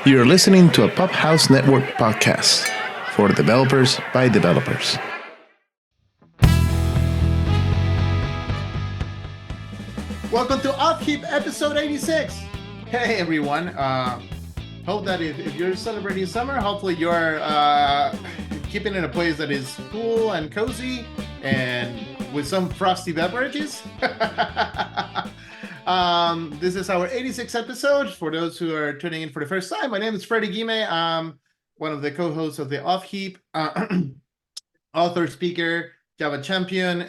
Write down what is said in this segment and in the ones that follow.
You're listening to a CommonHaus Network podcast for developers by developers. Welcome to OffHeap episode 86. Hey everyone. Hope that if you're celebrating summer, hopefully you're keeping it in a place that is cool and cozy and with some frosty beverages. This is our 86th episode. For those who are tuning in for the first time, my name is Freddie Guime. I'm one of the co-hosts of the OffHeap, author, speaker, Java champion,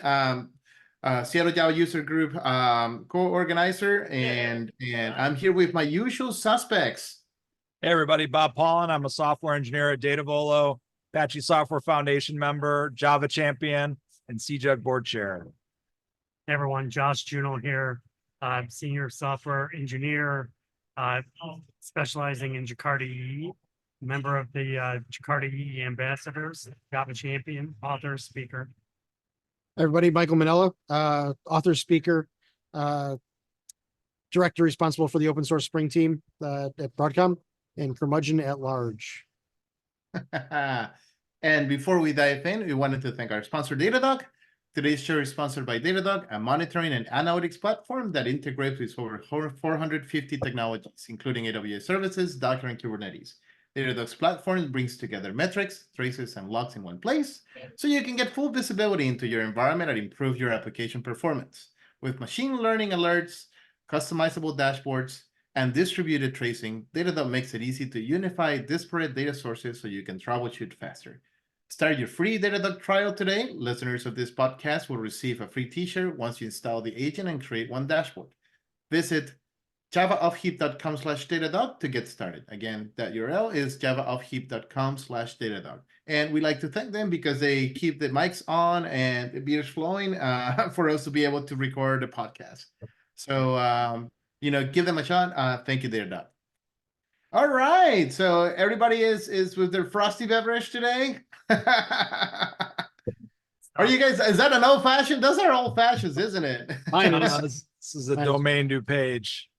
Seattle Java user group co-organizer, and I'm here with my usual suspects. Hey everybody, Bob Paulin. I'm a software engineer at Datavolo, Apache Software Foundation member, Java champion, and CJUG board chair. Hey everyone, Josh Juno here. I'm senior software engineer, specializing in Jakarta EE, member of the Jakarta EE ambassadors, Java champion, author, speaker. Everybody, Michael Manella, author, speaker, director responsible for the open source Spring team at Broadcom, and curmudgeon at large. And before we dive in, we wanted to thank our sponsor, Datadog. Today's show is sponsored by Datadog, a monitoring and analytics platform that integrates with over 450 technologies, including AWS services, Docker, and Kubernetes. Datadog's platform brings together metrics, traces, and logs in one place, so you can get full visibility into your environment and improve your application performance. With machine learning alerts, customizable dashboards, and distributed tracing, Datadog makes it easy to unify disparate data sources so you can troubleshoot faster. Start your free Datadog trial today. Listeners of this podcast will receive a free t-shirt once you install the agent and create one dashboard. Visit javaoffheap.com/Datadog to get started. Again, that URL is javaoffheap.com/Datadog. And we like to thank them because they keep the mics on and the beers flowing for us to be able to record the podcast. So, give them a shot. Thank you, Datadog. All right. So everybody is with their frosty beverage today. Are you guys, is that an old fashioned? Those are old fashions, isn't it? This is a domain du page.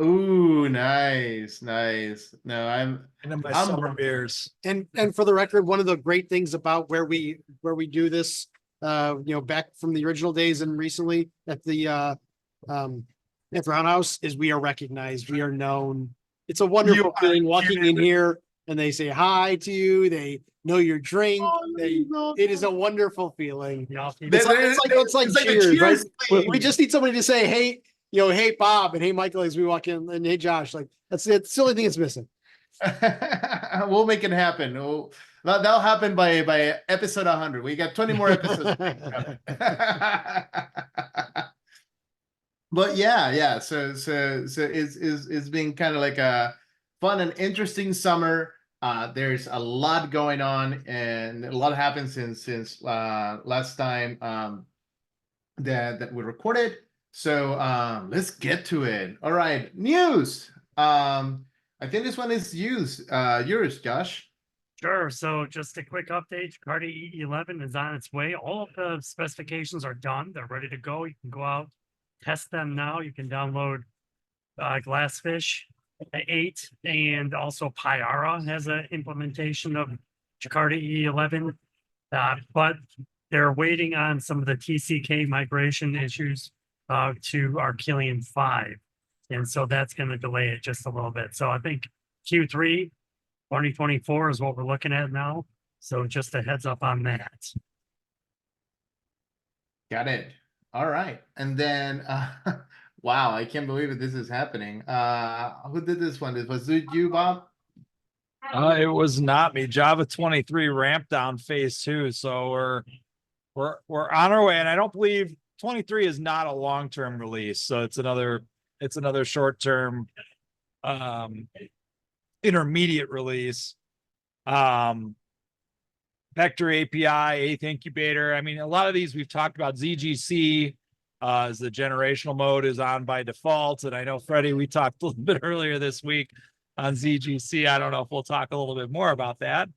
Ooh, nice. No, I'm summer beers. And for the record, one of the great things about where we do this, back from the original days and recently at the Roundhouse is we are recognized, we are known. It's a wonderful feeling walking in here and they say hi to you. They know your drink. It is a wonderful feeling. It's like cheers, right? We just need somebody to say, hey, hey Bob, and hey Michael as we walk in, and hey Josh. Like that's the only thing that's missing. We'll make it happen. That'll happen by episode 100. We got 20 more episodes. But yeah. So it's been kind of like a fun and interesting summer. There's a lot going on, and a lot happened since last time that we recorded. So let's get to it. All right, news. I think this one is yours, Josh. Sure. So just a quick update. Jakarta EE 11 is on its way. All of the specifications are done. They're ready to go. You can go out, test them now. You can download Glassfish 8, and also Pyara has an implementation of Jakarta EE 11. But they're waiting on some of the TCK migration issues to Archelion 5. And so that's going to delay it just a little bit. So I think Q3 2024 is what we're looking at now. So just a heads up on that. Got it. All right. And then, wow, I can't believe that this is happening. Who did this one? Was it you, Bob? It was not me. Java 23 ramped down phase 2. So we're on our way. And I don't believe 23 is not a long-term release. So it's another short-term intermediate release. Vector API, 8th incubator. I mean, a lot of these we've talked about. ZGC as the generational mode is on by default. And I know, Freddie, we talked a little bit earlier this week on ZGC. I don't know if we'll talk a little bit more about that.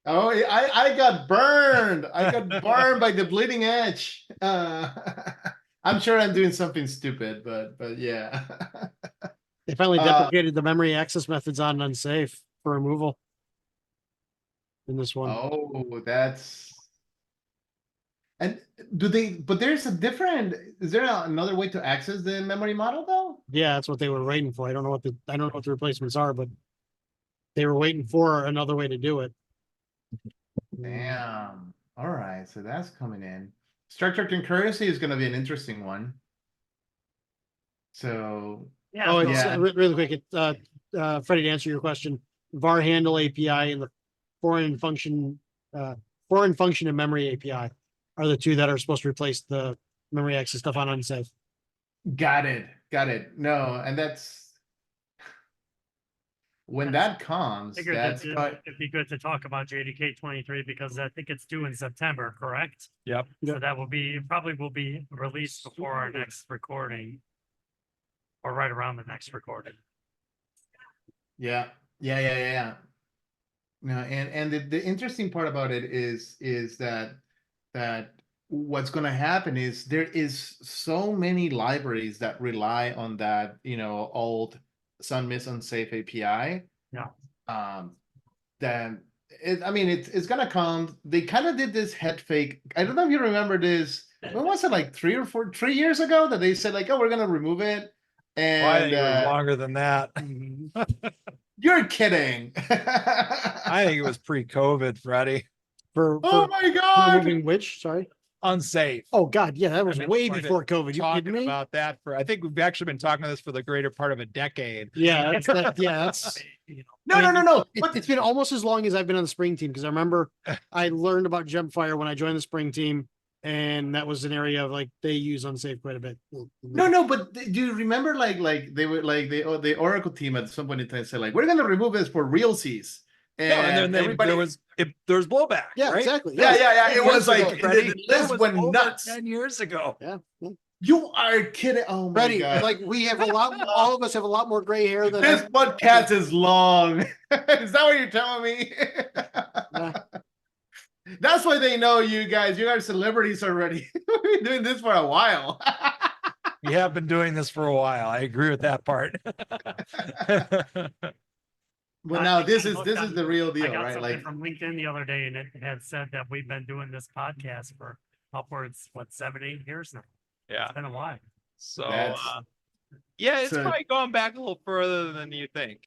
Oh, I got burned. I got burned by the bleeding edge. I'm sure I'm doing something stupid, but yeah. They finally deprecated the memory access methods on unsafe. for removal. In this one. Oh, that's. And but there's is there another way to access the memory model though? Yeah, that's what they were waiting for. I don't know what the replacements are, but they were waiting for another way to do it. Damn. All right, so that's coming in. Structured concurrency is going to be an interesting one. So Yeah. Oh, so- it's Yeah. really quick. It's Freddie, to answer your question, var handle API and the foreign function and memory API are the two that are supposed to replace the memory access stuff on unsafe. got it. No, and that's when that comes. Figured That's that it'd be good to talk about JDK 23 because I think it's due in September, correct? Yep. So that probably will be released before our next recording. Or right around the next recording. Yeah. No, and the interesting part about it is that what's going to happen is there is so many libraries that rely on that, old Sunmiss unsafe API. Yeah. Then it's going to come. They kind of did this head fake. I don't know if you remember this. When was it, like 3 years ago, that they said like, oh, we're going to remove it. And Well, I think it was longer than that. you're kidding. I think it was pre-COVID, Freddie. For Oh my God. removing which? Sorry. Unsafe. Oh God, yeah, that was mean, way we've before COVID. You Talking kidding me? about that I think we've actually been talking about this for the greater part of a decade. Yeah, that's No. It's been almost as long as I've been on the spring team because I remember I learned about Gemfire when I joined the spring team, and that was an area of like they use unsafe quite a bit. No, but do you remember like they were like the Oracle team at some point in time said like, we're gonna remove this for realsies. And then there was blowback. Yeah, right? exactly. Yeah. It was Years like ago, Freddie. the That list was went over nuts. 10 years ago. Yeah. You are kidding. Oh my Freddie, God. like we have a lot. All of us have a lot more gray hair than This podcast is long. Is that what you're telling me? Yeah. That's why they know you guys. You guys are celebrities already. We've been doing this for a while. We have been doing this for a while. I agree with that part. But now this is the real I deal, got right? something Like, from LinkedIn the other day, and it had said that we've been doing this podcast for upwards 7-8 years now. Yeah. It's been a while. So That's- yeah, it's so- probably going back a little further than you think.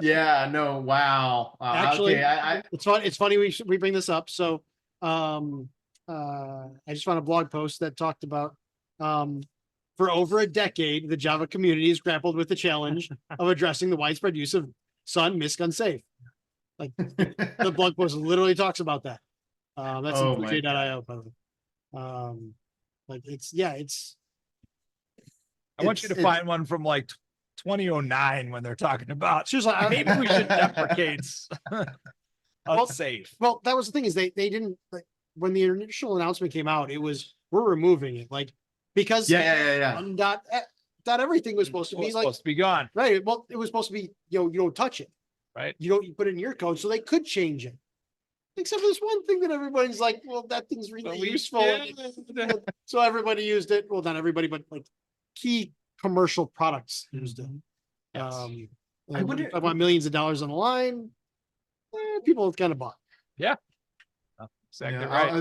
yeah, no, wow. Actually, okay, it's funny we bring this up. So I just found a blog post that talked about for over a decade, the Java community has grappled with the challenge of addressing the widespread use of Sun misc unsafe. Like the blog post literally talks about that. That's Oh in my J.io, by the way. Like it's I want you to It's- find one from like 2009 when they're talking about she was like, maybe we should deprecate unsafe. well, that was the thing is they didn't like when the initial announcement came out, it was we're removing it like because yeah. dot everything was supposed to It be was like supposed to be gone, right. Well, it was supposed to be you don't touch it. right? You put it in your code, so they could change it. Except for this one thing that everybody's like, well, that thing's really useful. Yeah. So everybody used it. Well, not everybody, but like key commercial products used it. Yes. I wonder- I want millions of dollars on the line. People kind of bought. Exactly Yeah, right.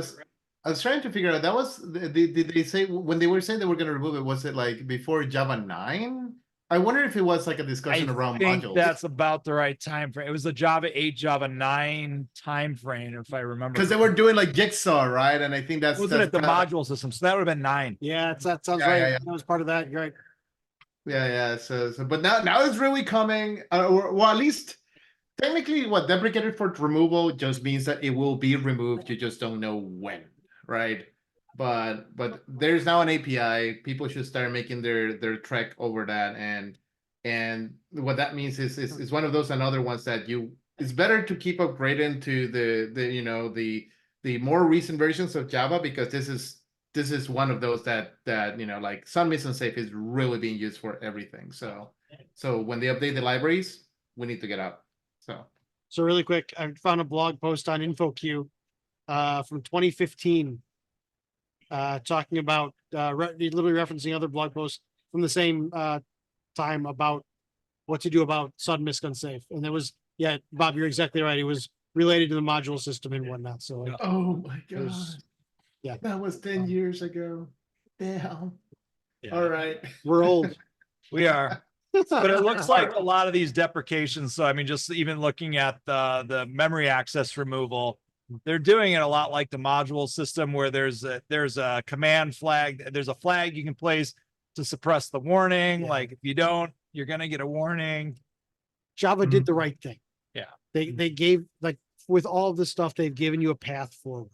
I was trying to figure out that was did they say when they were saying they were going to remove it, was it like before Java 9? I wonder if it was like a discussion I around think modules. that's about the right time frame. It was the Java 8, Java 9 time frame, if I remember. Because they were doing like Jigsaw, right? And I think Wasn't that's it the kinda- module system? So that would have been 9. Yeah, that sounds Yeah, right. yeah. That was part of that. You're right. Yeah. So but now it's really coming. Or, well, at least technically, what deprecated for removal just means that it will be removed. You just don't know when, right? But there's now an API. People should start making their trek over that, and what that means is one of those and other ones that it's better to keep upgrading to the more recent versions of Java, because this is one of those that like Sunmiss and Safe is really being used for everything. So when they update the libraries, we need to get up. So really quick, I found a blog post on InfoQ from 2015 talking about literally referencing other blog posts from the same time about what to do about sudden misc unsafe. And it Yeah, Bob, you're exactly right. It was related to the module system and whatnot. So like, Oh my it god. was- yeah. That was 10 Um, years ago. Damn. Yeah. All right. we're old. We are. But it looks like a lot of these deprecations. So I mean, just even looking at the memory access removal, they're doing it a lot like the module system, where there's a command flag. There's a flag you can place to suppress the warning. Yeah. Like if you don't, you're gonna get a warning. Java did the right thing. Yeah. They gave, like, with all of this stuff, they've given you a path forward.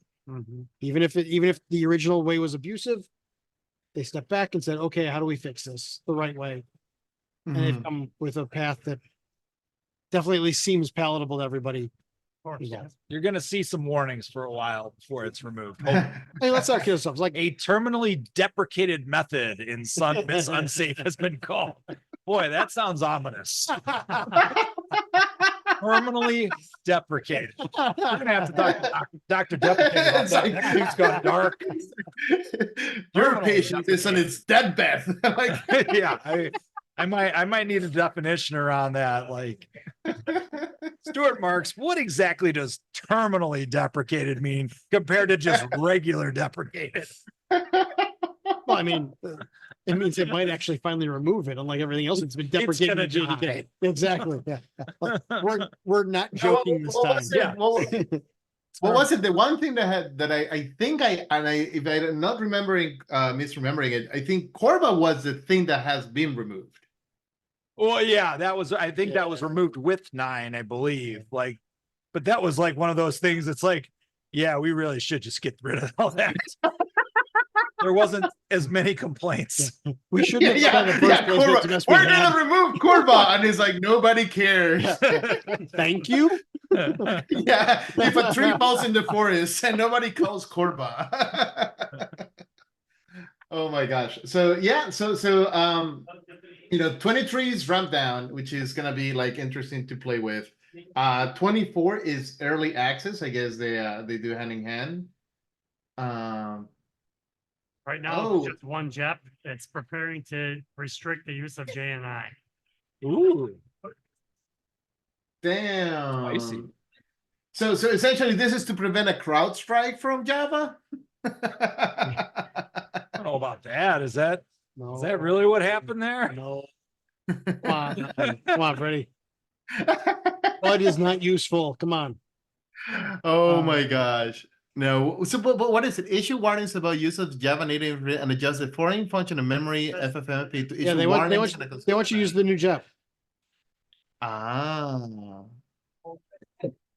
Even if the original way was abusive, they stepped back and said, okay, how do we fix this the right way? And they've come with a path that definitely seems palatable to everybody. involved. You're gonna see some warnings for a while before it's removed. Mhm. Hey, let's not kid ourselves. Like, A terminally deprecated method in Sun Miss Unsafe has been called. Boy, that sounds ominous. Terminally deprecated. We're gonna have to talk to Dr. Deprecated about It's that. like- That thing's gone dark. Your patient is on its deathbed. Like, Yeah, I might need a definition around that. Like, Stuart Marks, what exactly does terminally deprecated mean compared to just regular deprecated? well, I mean, it means it might actually finally remove it, unlike everything else. It's been deprecated. gonna in JDK. die. Exactly. Yeah. Like, we're not joking this time. Yeah. What was it? The one thing I think if I'm not remembering, misremembering it, I think Corba was the thing that has been removed. Well, yeah, I think that was removed with 9, I believe. Like, but that was like one of those things that's like, yeah, we really should just get rid of all that. There wasn't as many complaints. We shouldn't have done the first place. Corba. That's the best we We're had. gonna remove Corba, and he's like, nobody cares. Thank you. Yeah, if a tree falls in the forest and nobody calls Corba. Oh my gosh. So yeah, so 23 is ramp down, which is gonna be like interesting to play with. 24 is early access. I guess they do hand in hand. Right now, Oh. it's just one JEP that's preparing to restrict the use of JNI. Ooh, Damn. Spicy. So essentially this is to prevent a Crowdstrike from Java? I don't know about that. Is that No, really what happened there? no. Come on, Freddie. Blood is not useful. Come on. Oh my gosh. No. So but what is it? Issue warnings about use of Java native and adjust the foreign function of memory FFmpeg to issue Yeah, they want warnings you, and they want you to use the new JEP.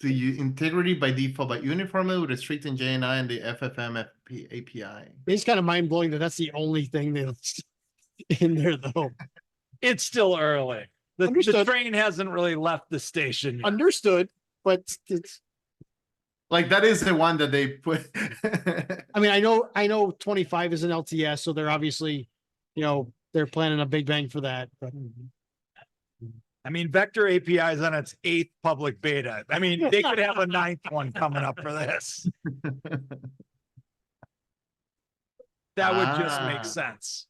To use integrity by default, but uniformly with restricting JNI and the FFmpeg API. It's kind of mind blowing that that's the only thing that's in there, though. It's still early. The Understood. train hasn't really left the station yet. Understood, but it's. Like that is the one that they put. I mean, I know 25 is an LTS, so they're obviously, they're planning a big bang for that. But I mean, Vector API is on its 8th public beta. I mean, they could have a 9th one coming up for this. That would just Ah. make sense.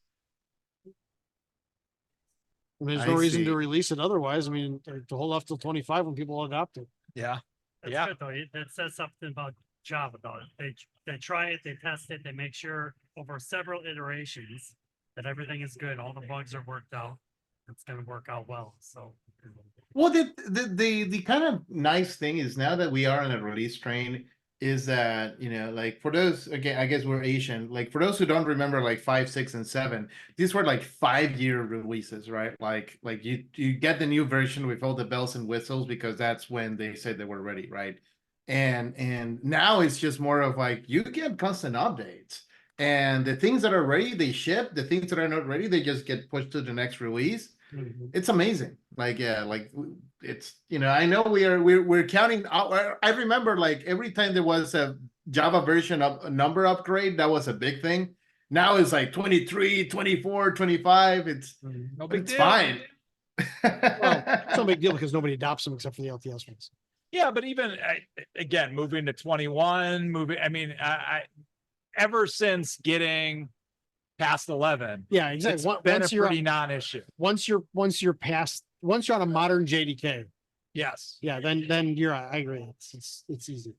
there's I no reason to see. release it otherwise. I mean, to hold off till 25 when people adopt it. Yeah. That's Yeah. good though. That says something about Java though. They try it, they test it, they make sure over several iterations that everything is good, all the bugs are worked out. It's gonna work out well, so. Well, the kind of nice thing is now that we are on a release train is that, like for those, again, I guess we're Asian, like for those who don't remember like 5, 6, and 7, these were like 5-year releases, right? Like you get the new version with all the bells and whistles because that's when they said they were ready, right? And now it's just more of like you get constant updates. And the things that are ready, they ship. The things that are not ready, they just get pushed to the next release. It's amazing. Like, yeah, like it's, I know we're counting out. I remember like every time there was a Java version of a number upgrade, that was a big thing. Now it's like 23, 24, 25. It's No big it's deal. fine. Well, it's no big deal because nobody adopts them except for the LTS ones. Yeah, but even again, moving to 21, I mean, I ever since getting past 11, Yeah, it's exactly. been Once a you're pretty non-issue. once you're on a modern JDK, Yes, Yeah, then you're right. I agree. It's easy.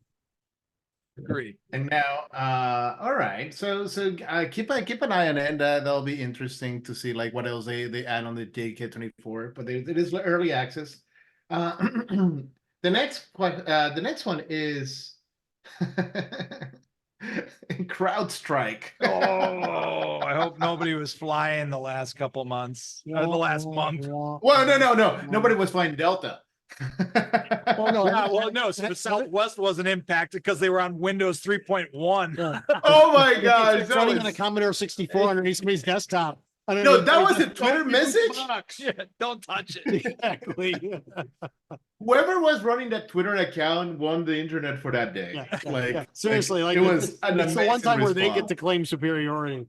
agreed. And now, all right. So keep an eye on it. And that'll be interesting to see like what else they add on the JK24. But it is early access. The next one is Crowdstrike. Oh, I hope nobody was flying the last couple months or the last month. Well, no. Nobody was flying Delta. Oh no, Yeah, well, no, so Southwest wasn't impacted because they were on Windows 3.1. Yeah. Oh my gosh. It's that running was- on a Commodore 64 underneath somebody's desktop. No, that was a Twitter message. Yeah, don't touch it. Exactly. Whoever was running that Twitter account won the internet for that day. Yeah, yeah, Like yeah. Seriously, like it was an it's the one amazing time where they get response. to claim superiority.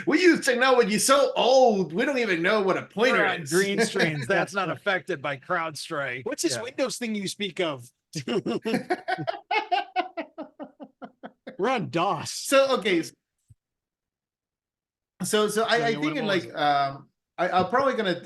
We use technology so old, we don't even know what a pointer We're on is. green screens. That's not affected by CrowdStrike. What's this Yeah. Windows thing you speak of? We're on DOS. So okay. So I Yeah, think what in was like I'm probably gonna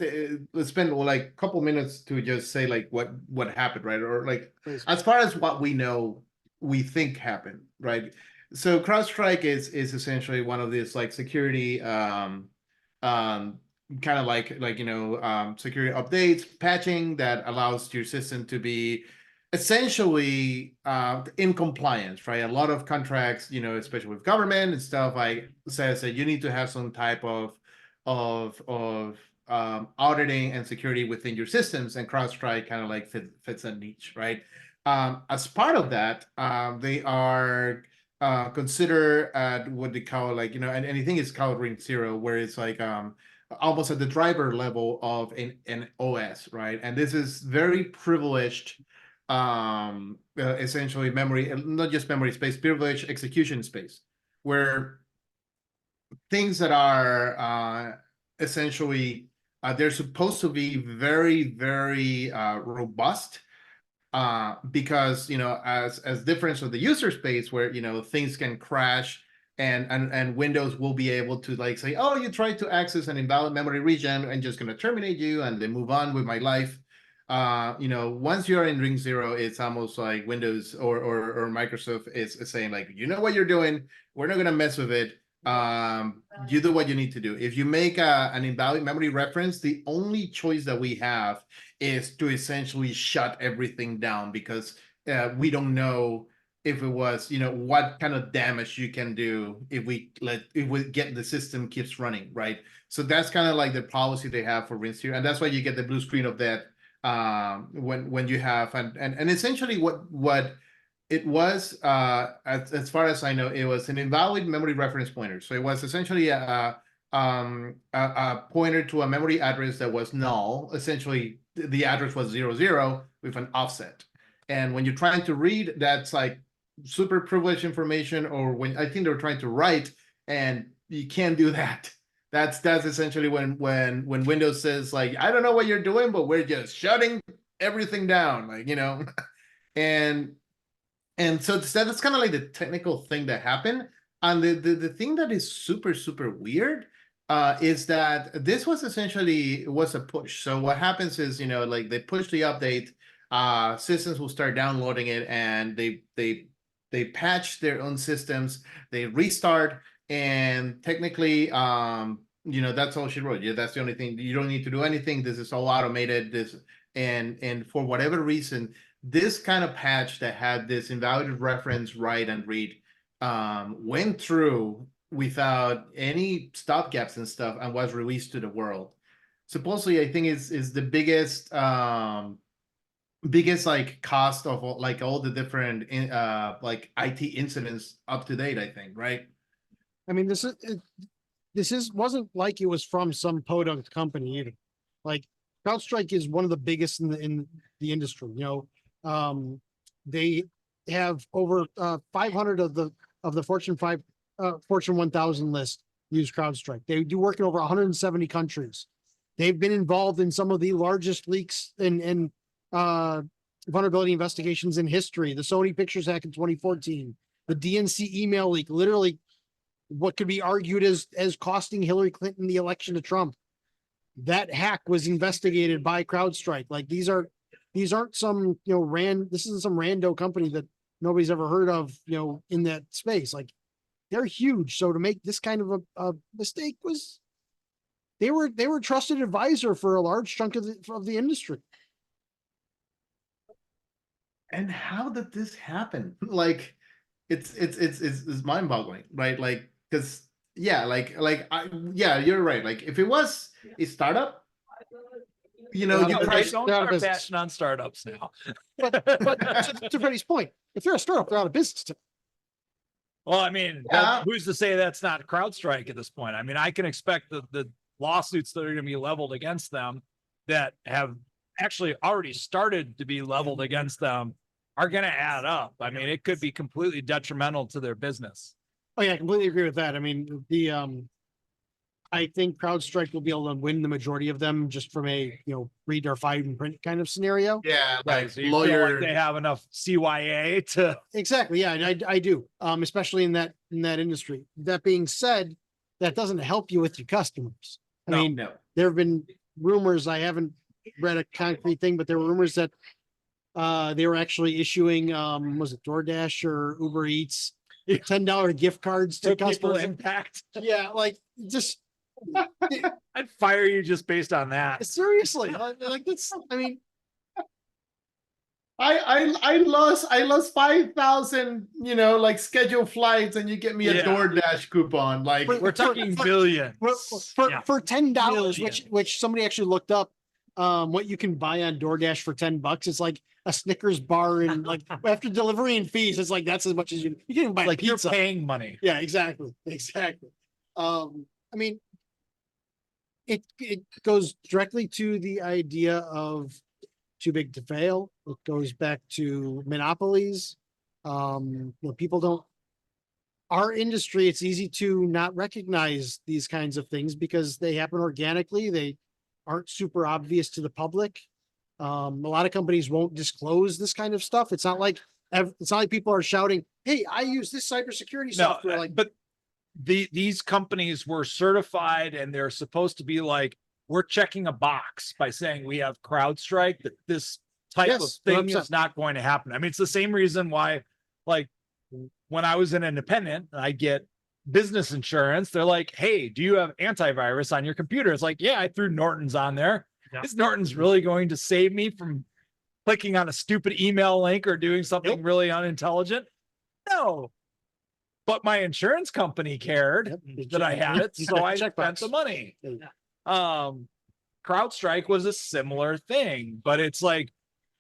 spend like a couple minutes to just say like what happened, right? Or like Please. as far as what we know, we think happened, right? So CrowdStrike is essentially one of these like security kind of like security updates, patching that allows your system to be essentially in compliance, right? A lot of contracts, especially with government and stuff, like says that you need to have some type of auditing and security within your systems, and CrowdStrike kind of like fits a niche, right? As part of that, they are consider at what they call like and anything is called ring zero, where it's like almost at the driver level of an OS, right? And this is very privileged essentially memory, not just memory space, privileged execution space, where things that are essentially they're supposed to be very, very robust, because as difference of the user space, where things can crash and Windows will be able to like say, oh, you tried to access an invalid memory region and just going to terminate you and then move on with my life. Once you're in ring zero, it's almost like Windows or Microsoft is saying like, you know what you're doing, we're not going to mess with it. You do what you need to do. If you make an invalid memory reference, the only choice that we have is to essentially shut everything down, because we don't know if it was, what kind of damage you can do if we get the system keeps running, right? So that's kind of like the policy they have for rinse here, and that's why you get the blue screen of that when you have and essentially what it was, as far as I know, it was an invalid memory reference pointer. So it was essentially a pointer to a memory address that was null. Essentially, the address was 00 with an offset. And when you're trying to read, that's like super privileged information, or when I think they were trying to write, and you can't do that. That's essentially when Windows says like, I don't know what you're doing, but we're just shutting everything down, like and so that's kind of like the technical thing that happened. And the thing that is super, super weird is that this was essentially a push. So what happens is, like they push the update, systems will start downloading it, and they patch their own systems, they restart, and technically, that's all she wrote. Yeah, that's the only thing. You don't need to do anything. This is all automated. And for whatever reason, this kind of patch that had this invalid reference write and read went through without any stopgaps and stuff, and was released to the world. Supposedly, I think is the biggest like cost of like all the different like IT incidents up to date, I think, right? I mean, this wasn't like it was from some podunk company either. Like CrowdStrike is one of the biggest in the industry. They have over 500 of the Fortune 1000 list use CrowdStrike. They do work in over 170 countries. They've been involved in some of the largest leaks and vulnerability investigations in history. The Sony Pictures hack in 2014, the DNC email leak, literally what could be argued as costing Hillary Clinton the election to Trump. that hack was investigated by CrowdStrike. Like these aren't some, this isn't some rando company that nobody's ever heard of, in that space. Like they're huge. So to make this kind of a mistake they were a trusted advisor for a large chunk of the industry. And how did this happen? Like, it's mind boggling, right? Like, because yeah, you're right. Like, if it was a startup, you Don't probably start bashing on startups now. But to Freddie's point, if they're a startup, they're out of business. Well, I mean, Yeah. who's to say that's not CrowdStrike at this point? I mean, I can expect the lawsuits that are going to be leveled against them that have actually already started to be leveled against them are going to add up. I mean, it could be completely detrimental to their business. Oh yeah, I completely agree with that. I mean, I think CrowdStrike will be able to win the majority of them just from a, read or find and print kind of scenario. yeah, Right. like So you feel like lawyer. they have enough CYA to. Exactly. Yeah, and I do. Especially in that industry. That being said, that doesn't help you with your customers. I mean, no. there have been rumors, I haven't read a concrete thing, but there were rumors that they were actually issuing was it DoorDash or Uber Eats $10 gift cards to people customers. impact. Yeah, like just I'd fire you just based on that. seriously, like that's, I mean, I lost 5,000, like scheduled flights, and you get me a Yeah. DoorDash coupon. Like, We're talking millions. for $10, Millions. which somebody actually looked up what you can buy on DoorDash for $10. It's like a Snickers bar, and like after delivery and fees, it's like that's as much as you can even buy Like a you're pizza. paying money. Yeah, exactly. I mean, it goes directly to the idea of too big to fail. It goes back to monopolies. People don't. Our industry, it's easy to not recognize these kinds of things because they happen organically. They aren't super obvious to the public. A lot of companies won't disclose this kind of stuff. It's not like people are shouting, "Hey, I use this cybersecurity software." Like, but these companies were certified and they're supposed to be like, we're checking a box by saying we have CrowdStrike, that this type of Yes, thing 100%. is not going to happen. I mean, it's the same reason why, like, when I was an independent, I get business insurance. They're like, hey, do you have antivirus on your computer? It's like, yeah, I threw Norton's on there. Yeah. Is Norton's really going to save me from clicking on a stupid email link or doing something really unintelligent? No. But my insurance company cared that I had it, so I spent the money. CrowdStrike was a similar thing, but it's like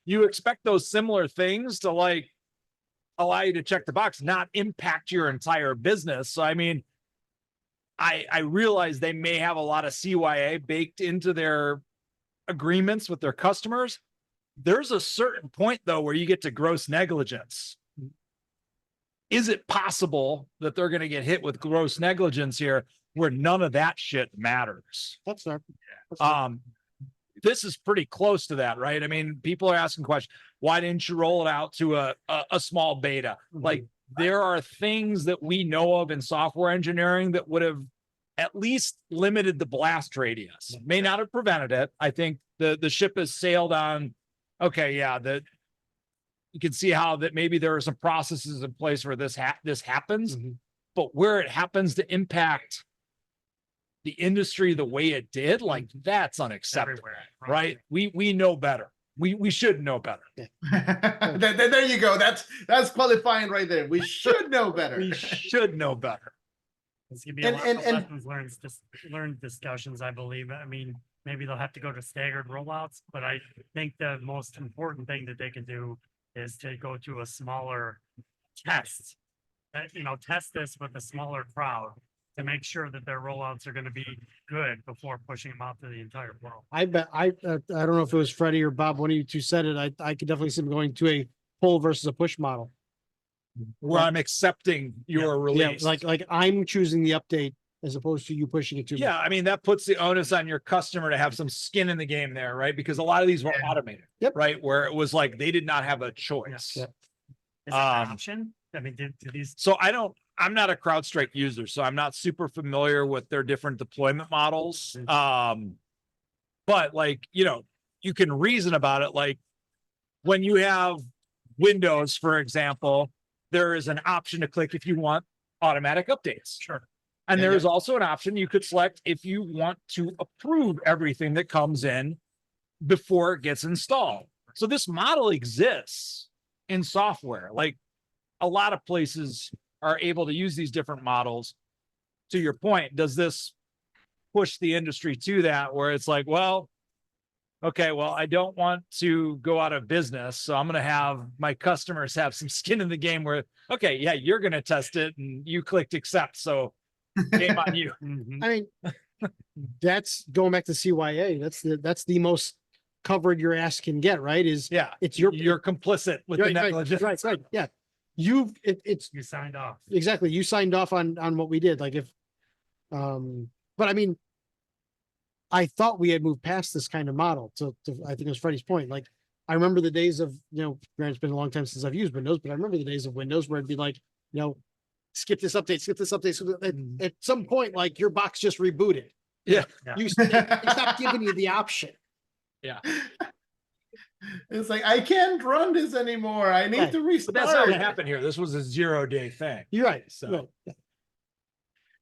you expect those similar things to like allow you to check the box, not impact your entire business. So I mean, I realize they may have a lot of CYA baked into their agreements with their customers. There's a certain point though where you get to gross negligence. Is it possible that they're going to get hit with gross negligence here where none of that shit matters? that's our. This is pretty close to that, right? I mean, people are asking questions. Why didn't you roll it out to a small beta? Like there are things that we know of in software engineering that would have at least limited the blast radius. May not have prevented it. I think the ship has sailed on. Okay, yeah, you can see how that maybe there are some processes in place where this happens, but where it happens to impact the industry the way it did, like that's unacceptable, Everywhere, right? We know better. We should know better. there you go. That's qualifying right there. We should know better. We should know better. It's gonna be a lot And- of and- lessons learned discussions, I believe. I mean, maybe they'll have to go to staggered rollouts, but I think the most important thing that they can do is to go to a smaller test. Test this with a smaller crowd to make sure that their rollouts are going to be good before pushing them out to the entire world. I bet I don't know if it was Freddie or Bob, one of you two said it. I could definitely see them going to a pull versus a push model. Where I'm accepting your Yeah, release. like I'm choosing the update as opposed to you pushing it to me. Yeah, I mean, that puts the onus on your customer to have some skin in the game there, right? Because a lot of these were automated, Yep. right? Where it was like they did not have a choice. Yeah. Is it an option? I mean, do these? So I'm not a CrowdStrike user, so I'm not super familiar with their different deployment models. but like, you know, you can reason about it. Like when you have Windows, for example, there is an option to click if you want automatic updates. Sure. And Yeah, there is also an option you could select if you want to approve everything that comes in before it gets installed. So this model exists in software. Like a lot of places are able to use these different models. To your point, does this push the industry to that where it's like, well, okay, well, I don't want to go out of business, so I'm going to have my customers have some skin in the game where, okay, yeah, you're going to test it and you clicked accept, so game on you. Mhm. I mean, that's going back to CYA. That's the most covered your ass can get, right? Is Yeah, it's your you're complicit with right, the negligence. right. Yeah. It's You signed off. exactly, you signed off on what we did. Like if, but I mean, I thought we had moved past this kind of model to I think it was Freddie's point. Like I remember the days of, granted it's been a long time since I've used Windows, but I remember the days of Windows where it'd be like, skip this update, skip this update. So at some point, like your box just rebooted. Yeah. Yeah. You stopped giving you the option. It's like, I can't run this anymore. I need Right. to But restart. that's not what happened here. This was a 0-day thing. You're right. So Right. Yeah.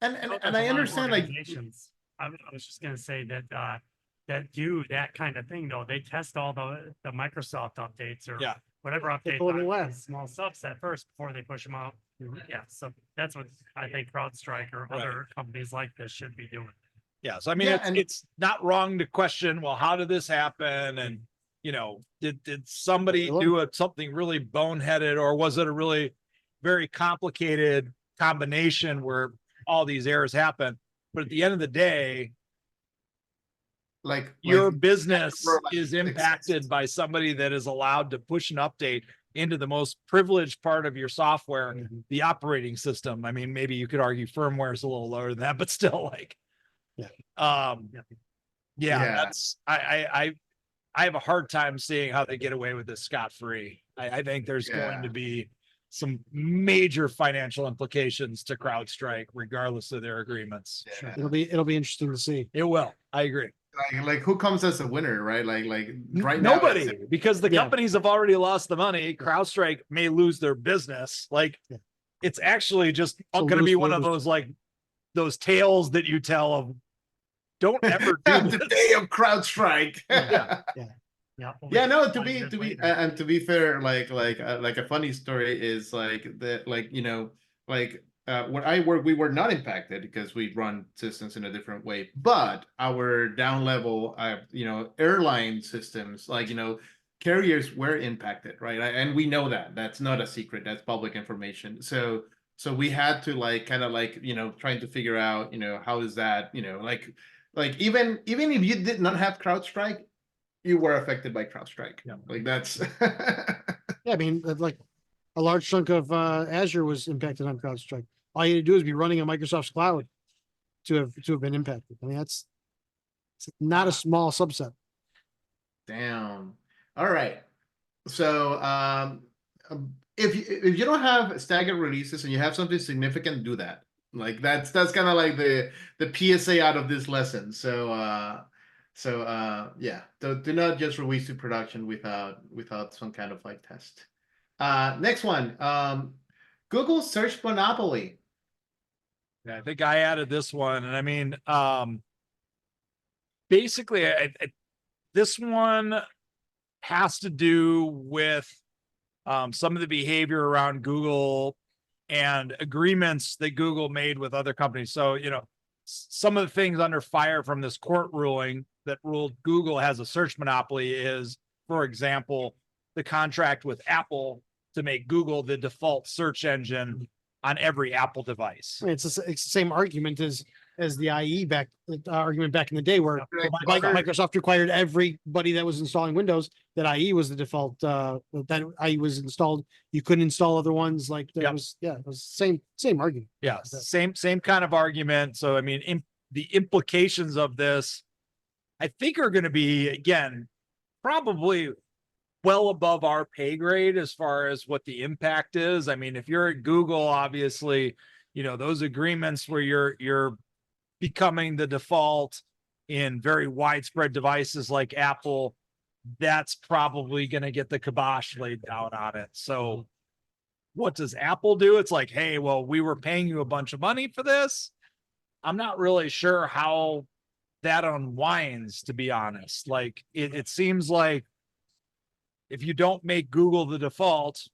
And Well, and there's I a lot of understand, like, organizations- I was just gonna say that that do that kind of thing though. They test all the Microsoft updates or Yeah. whatever updates pull it on away. a small subset first before they push them out. Yeah, so that's what I think Crowdstrike or Right. other companies like this should be doing. yeah, so I mean, Yeah, and- it's not wrong to question, well, how did this happen? And did somebody do something really boneheaded, or was it a really very complicated combination where all these errors happen? But at the end of the day, like your like, business like is six- impacted by somebody that is allowed to push an update into the most privileged part of your software, the operating system. I mean, maybe you could argue firmware is a little lower than that, but still, like, Yeah. Yeah. that's I have a hard time seeing how they get away with this scot-free. I think there's going to be some major financial implications to CrowdStrike, regardless of their agreements. Yeah. It'll be interesting to see. It will. I agree. Like who comes as a winner, right? Like right now, Nobody, it's- because the Yeah. companies have already lost the money. CrowdStrike may lose their business. Like, Yeah. it's actually just So going to be one of lose. those, like, those tales that you tell of, don't ever do the this. day of CrowdStrike. Yeah. Yeah. Yeah, no, to 20 be years to be later. and to be fair, like a funny story is like that, like where I work, we were not impacted because we run systems in a different way, but our down level airline systems, like carriers were impacted, right? And we know that's not a secret, that's public information. So we had to trying to figure out how is that, like even if you did not have CrowdStrike, you were affected by CrowdStrike. Yeah. Like that's Yeah, I mean, like a large chunk of Azure was impacted on CrowdStrike. All you had to do is be running a Microsoft's cloud to have been impacted. I mean, it's not a small subset. damn. All right. So if you don't have staggered releases and you have something significant, do that. Like that's kind of like the PSA out of this lesson. So yeah, do not just release to production without some kind of like test. Next one, Google search monopoly. Yeah, I think I added this one, and I mean, basically, this one has to do with some of the behavior around Google and agreements that Google made with other companies. So, some of the things under fire from this court ruling that ruled Google has a search monopoly is, for example, the contract with Apple to make Google the default search engine on every Apple device. I mean, it's the same argument as the IE argument back in the day, where Microsoft required everybody that was installing Windows that IE was the default. That IE was installed. You couldn't install other ones. Like there was, it was same argument. Yeah, same kind of argument. So I mean, the implications of this, I think, are going to be, again, probably well above our pay grade as far as what the impact is. I mean, if you're at Google, obviously, those agreements where you're becoming the default in very widespread devices like Apple, that's probably going to get the kibosh laid down on it. So what does Apple do? It's like, hey, well, we were paying you a bunch of money for this. I'm not really sure how that unwinds, to be honest. Like it seems like if you don't make Google the default,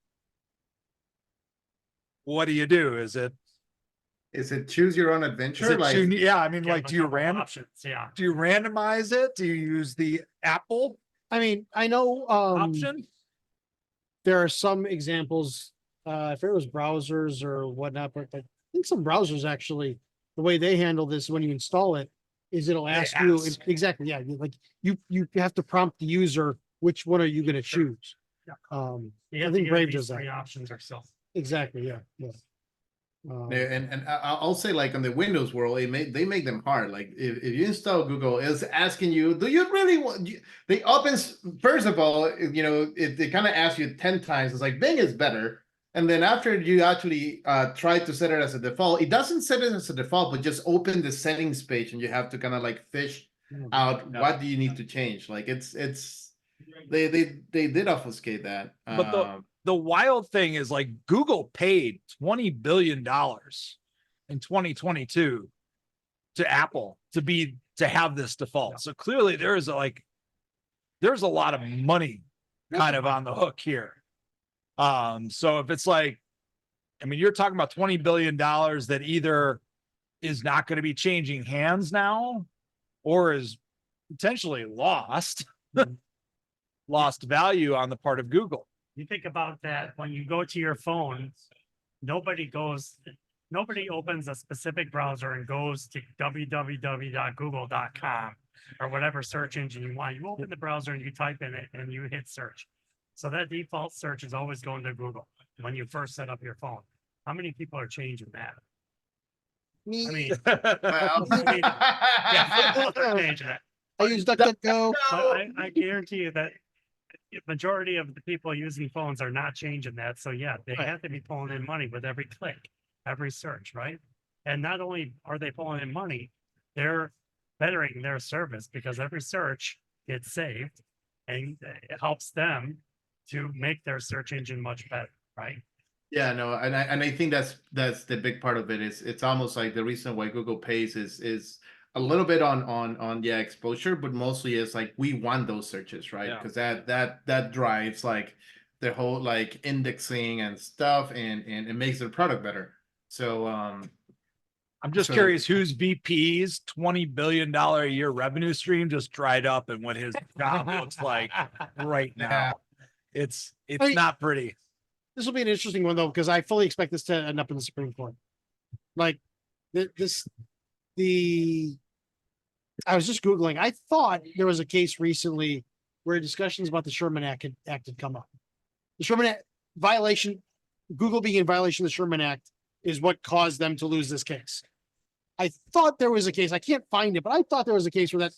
what do you do? Is it choose your own adventure? Like, yeah, I mean, Give like, them a couple options, yeah. do you randomize it? Do you use the Apple I mean, I know, option? there are some examples, if it was browsers or whatnot, but I think some browsers actually, the way they handle this when you install it is it'll ask you ask. exactly, yeah, like you have to prompt the user, which one are you going to choose? Yeah. I You have to think give Brave these does that. 3 options or so. Exactly, yeah, yeah. and I'll say, like, on the Windows world, they make them hard. Like if you install Google, it's asking you, do you really want? They opens first of all, you know, they kind of ask you 10 times. It's like Bing is better, and then after you actually try to set it as a default, it doesn't set it as a default, but just open the settings page, and you have to kind of like fish out what do you need to change. Like it's they did obfuscate that. But the wild thing is, like, Google paid $20 billion in 2022 to Apple to have this default. So clearly there's a lot of money kind of on the hook here. So if it's like, I mean, you're talking about $20 billion that either is not going to be changing hands now or is potentially lost value on the part of Google. You think about that when you go to your phone, nobody opens a specific browser and goes to www.google.com or whatever search engine you want. You open the browser and you type in it and you hit search. So that default search is always going to Google when you first set up your phone. How many people are changing that? I mean, changing it. I use DuckDuckGo. But I guarantee you that majority of the people using phones are not changing that. So yeah, they have to be pulling in money with every click, every search, right? And not only are they pulling in money, they're bettering their service because every search gets saved and it helps them to make their search engine much better, right? Yeah, no, and I think that's the big part of it. Is it's almost like the reason why Google pays is a little bit on exposure, but mostly it's like we want those searches, right? Yeah. Because that drives like the whole like indexing and stuff, and it makes their product better. So I'm just curious whose VP's $20 billion a year revenue stream just dried up and what his job looks like right now. It's not pretty. This will be an interesting one though, because I fully expect this to end up in the Supreme Court. Like I was just Googling. I thought there was a case recently where discussions about the Sherman Act had come up. The Sherman Act violation, Google being in violation of the Sherman Act is what caused them to lose this case. I thought there was a case, I can't find it, but I thought there was a case where that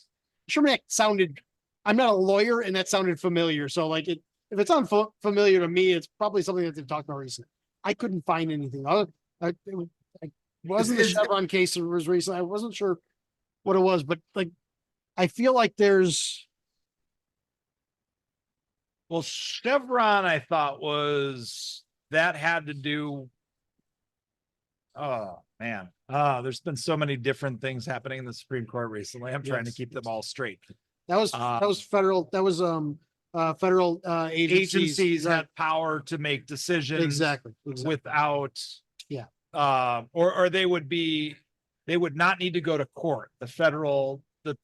Sherman Act sounded, I'm not a lawyer and that sounded familiar. So like if it's unfamiliar to me, it's probably something that they've talked about recently. I couldn't find anything. It wasn't the Chevron case that was recent. I wasn't sure what it was, but like, I feel like there's. Well, Chevron, I thought that had to do. Oh man. There's been so many different things happening in the Supreme Court recently. I'm trying to keep them all straight. That was federal. That was federal agencies had power to make decisions exactly. without or they would not need to go to court. The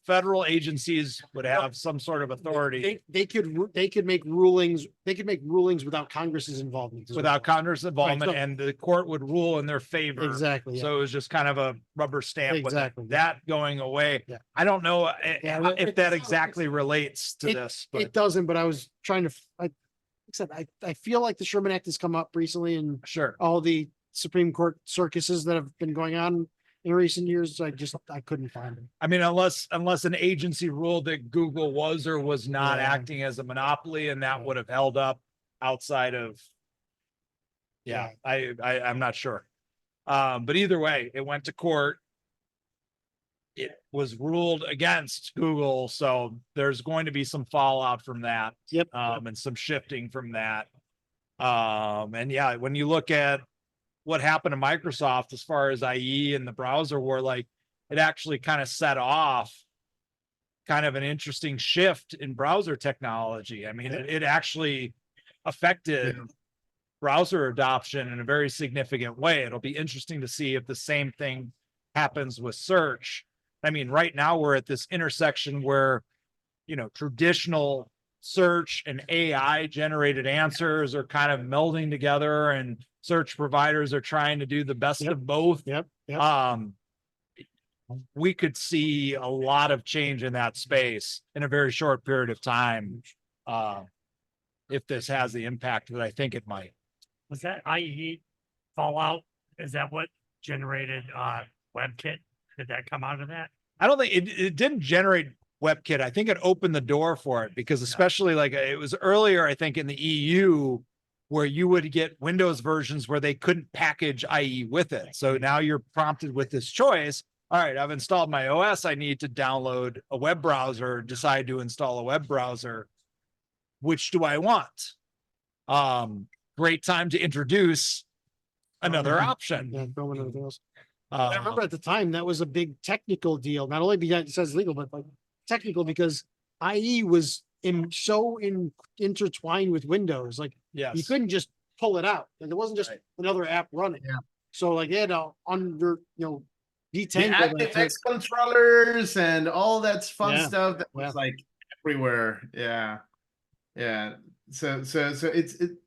federal agencies would have some sort of authority. They could make rulings. They could make rulings without Congress's involvement. Without Congress involvement, right, so, and the court would rule in their favor. Exactly. So it was just kind of a rubber stamp. Exactly. With that going away. Yeah. I don't know if that exactly relates to this. But it doesn't. But I was trying to. I feel like the Sherman Act has come up recently, and sure, all the Supreme Court circuses that have been going on in recent years, I couldn't find it. I mean, unless an agency ruled that Google was or was not acting as a monopoly, and that would have held up outside of. I'm not sure. But either way, it went to court. it was ruled against Google. So there's going to be some fallout from that. Yep. And some shifting from that. And yeah, when you look at what happened to Microsoft as far as IE and the browser war, like it actually kind of set off kind of an interesting shift in browser technology. I mean, it actually affected browser adoption in a very significant way. It'll be interesting to see if the same thing happens with search. I mean, right now we're at this intersection where, you know, traditional search and AI generated answers are kind of melding together, and search providers are trying to do the best of both. Yep. We could see a lot of change in that space in a very short period of time. If this has the impact that I think it might. Was that IE fallout? Is that what generated WebKit? Did that come out of that? I don't think it didn't generate WebKit. I think it opened the door for it, because especially like it was earlier, I think in the EU, where you would get Windows versions where they couldn't package IE with it. So now you're prompted with this choice. All right, I've installed my OS. I need to download a web browser, decide to install a web browser. Which do I want? Great time to introduce another option. Yeah, Roman and everything else. I remember at the time that was a big technical deal, not only because it says legal, but like technical, because IE was intertwined with Windows. Like Yes. you couldn't just pull it out. Like it wasn't just another app running. Yeah. So like they had to The detangle that. ActiveX controllers and all that fun Yeah. stuff that was like everywhere. Yeah. So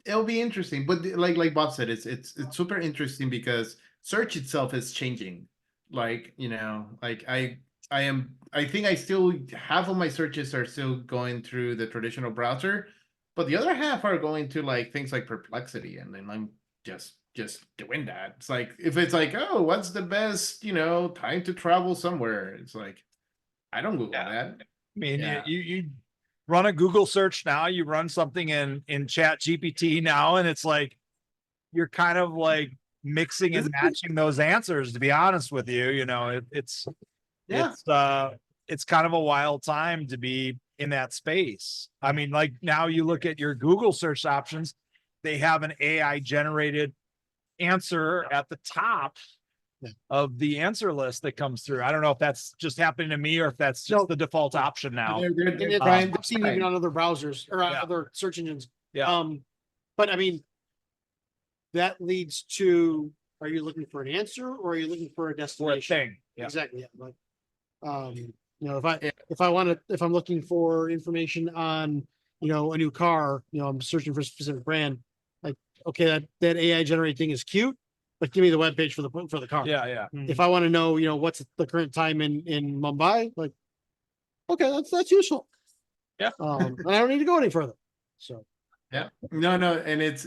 it'll be interesting. But like Bob said, it's super interesting because search itself is changing. Like, you know, like I think I still half of my searches are still going through the traditional browser, but the other half are going to like things like Perplexity, and then I'm just doing that. It's like, if it's like, oh, what's the best, you know, time to travel somewhere? It's like, I don't Google that. I mean, Yeah. you run a Google search now, you run something in Chat GPT now, and it's like you're kind of like mixing and matching those answers, to be honest with you. You know, it's kind of a wild time to be in that space. I mean, like now you look at your Google search options, they have an AI generated answer at the top of the answer list that comes through. I don't know if that's just happening to me or if that's just the default option now. I've seen even on other browsers or other search engines. Yeah. But I mean, that leads to, are you looking for an answer or are you looking for a For a destination? thing. Yeah. Exactly. Yeah. Like, you know, if I'm looking for information on, you know, a new car, you know, I'm searching for a specific brand, like, okay, that AI generated thing is cute, but give me the webpage for the car. Yeah. If I want to know, you know, what's the current time in Mumbai, like, okay, that's useful. Yeah. And I don't need to go any further. So. Yeah, no, and it's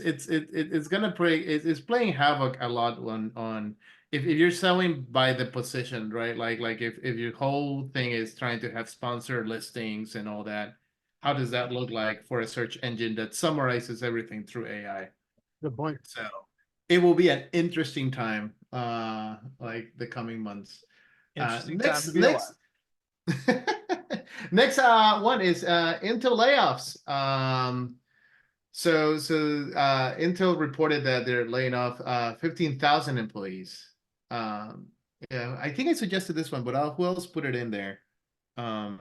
gonna play. It's playing havoc a lot on if you're selling by the position, right? Like if your whole thing is trying to have sponsored listings and all that, how does that look like for a search engine that summarizes everything through AI? Good point. So it will be an interesting time, like the coming months. Interesting time to be alive. Next one is Intel layoffs. So Intel reported that they're laying off 15,000 employees. Yeah, I think I suggested this one, but who else put it in there? The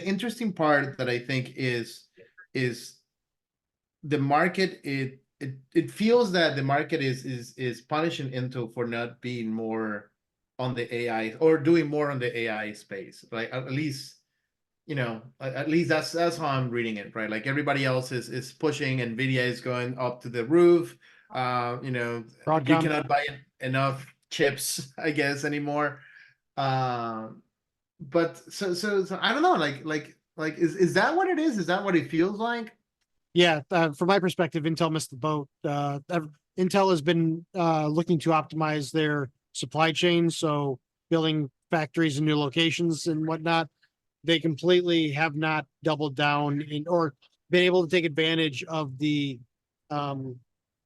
interesting part that I think is the market. It feels that the market is punishing Intel for not being more on the AI or doing more on the AI space, right? At least, you know, at least that's how I'm reading it, right? Like everybody else is pushing, Nvidia is going up to the roof. You know, Broadcom. you cannot buy enough chips, I guess, anymore. But so I don't know, like is that what it is? Is that what it feels like? Yeah, from my perspective, Intel missed the boat. Intel has been looking to optimize their supply chain, so building factories in new locations and whatnot. They completely have not doubled down or been able to take advantage of the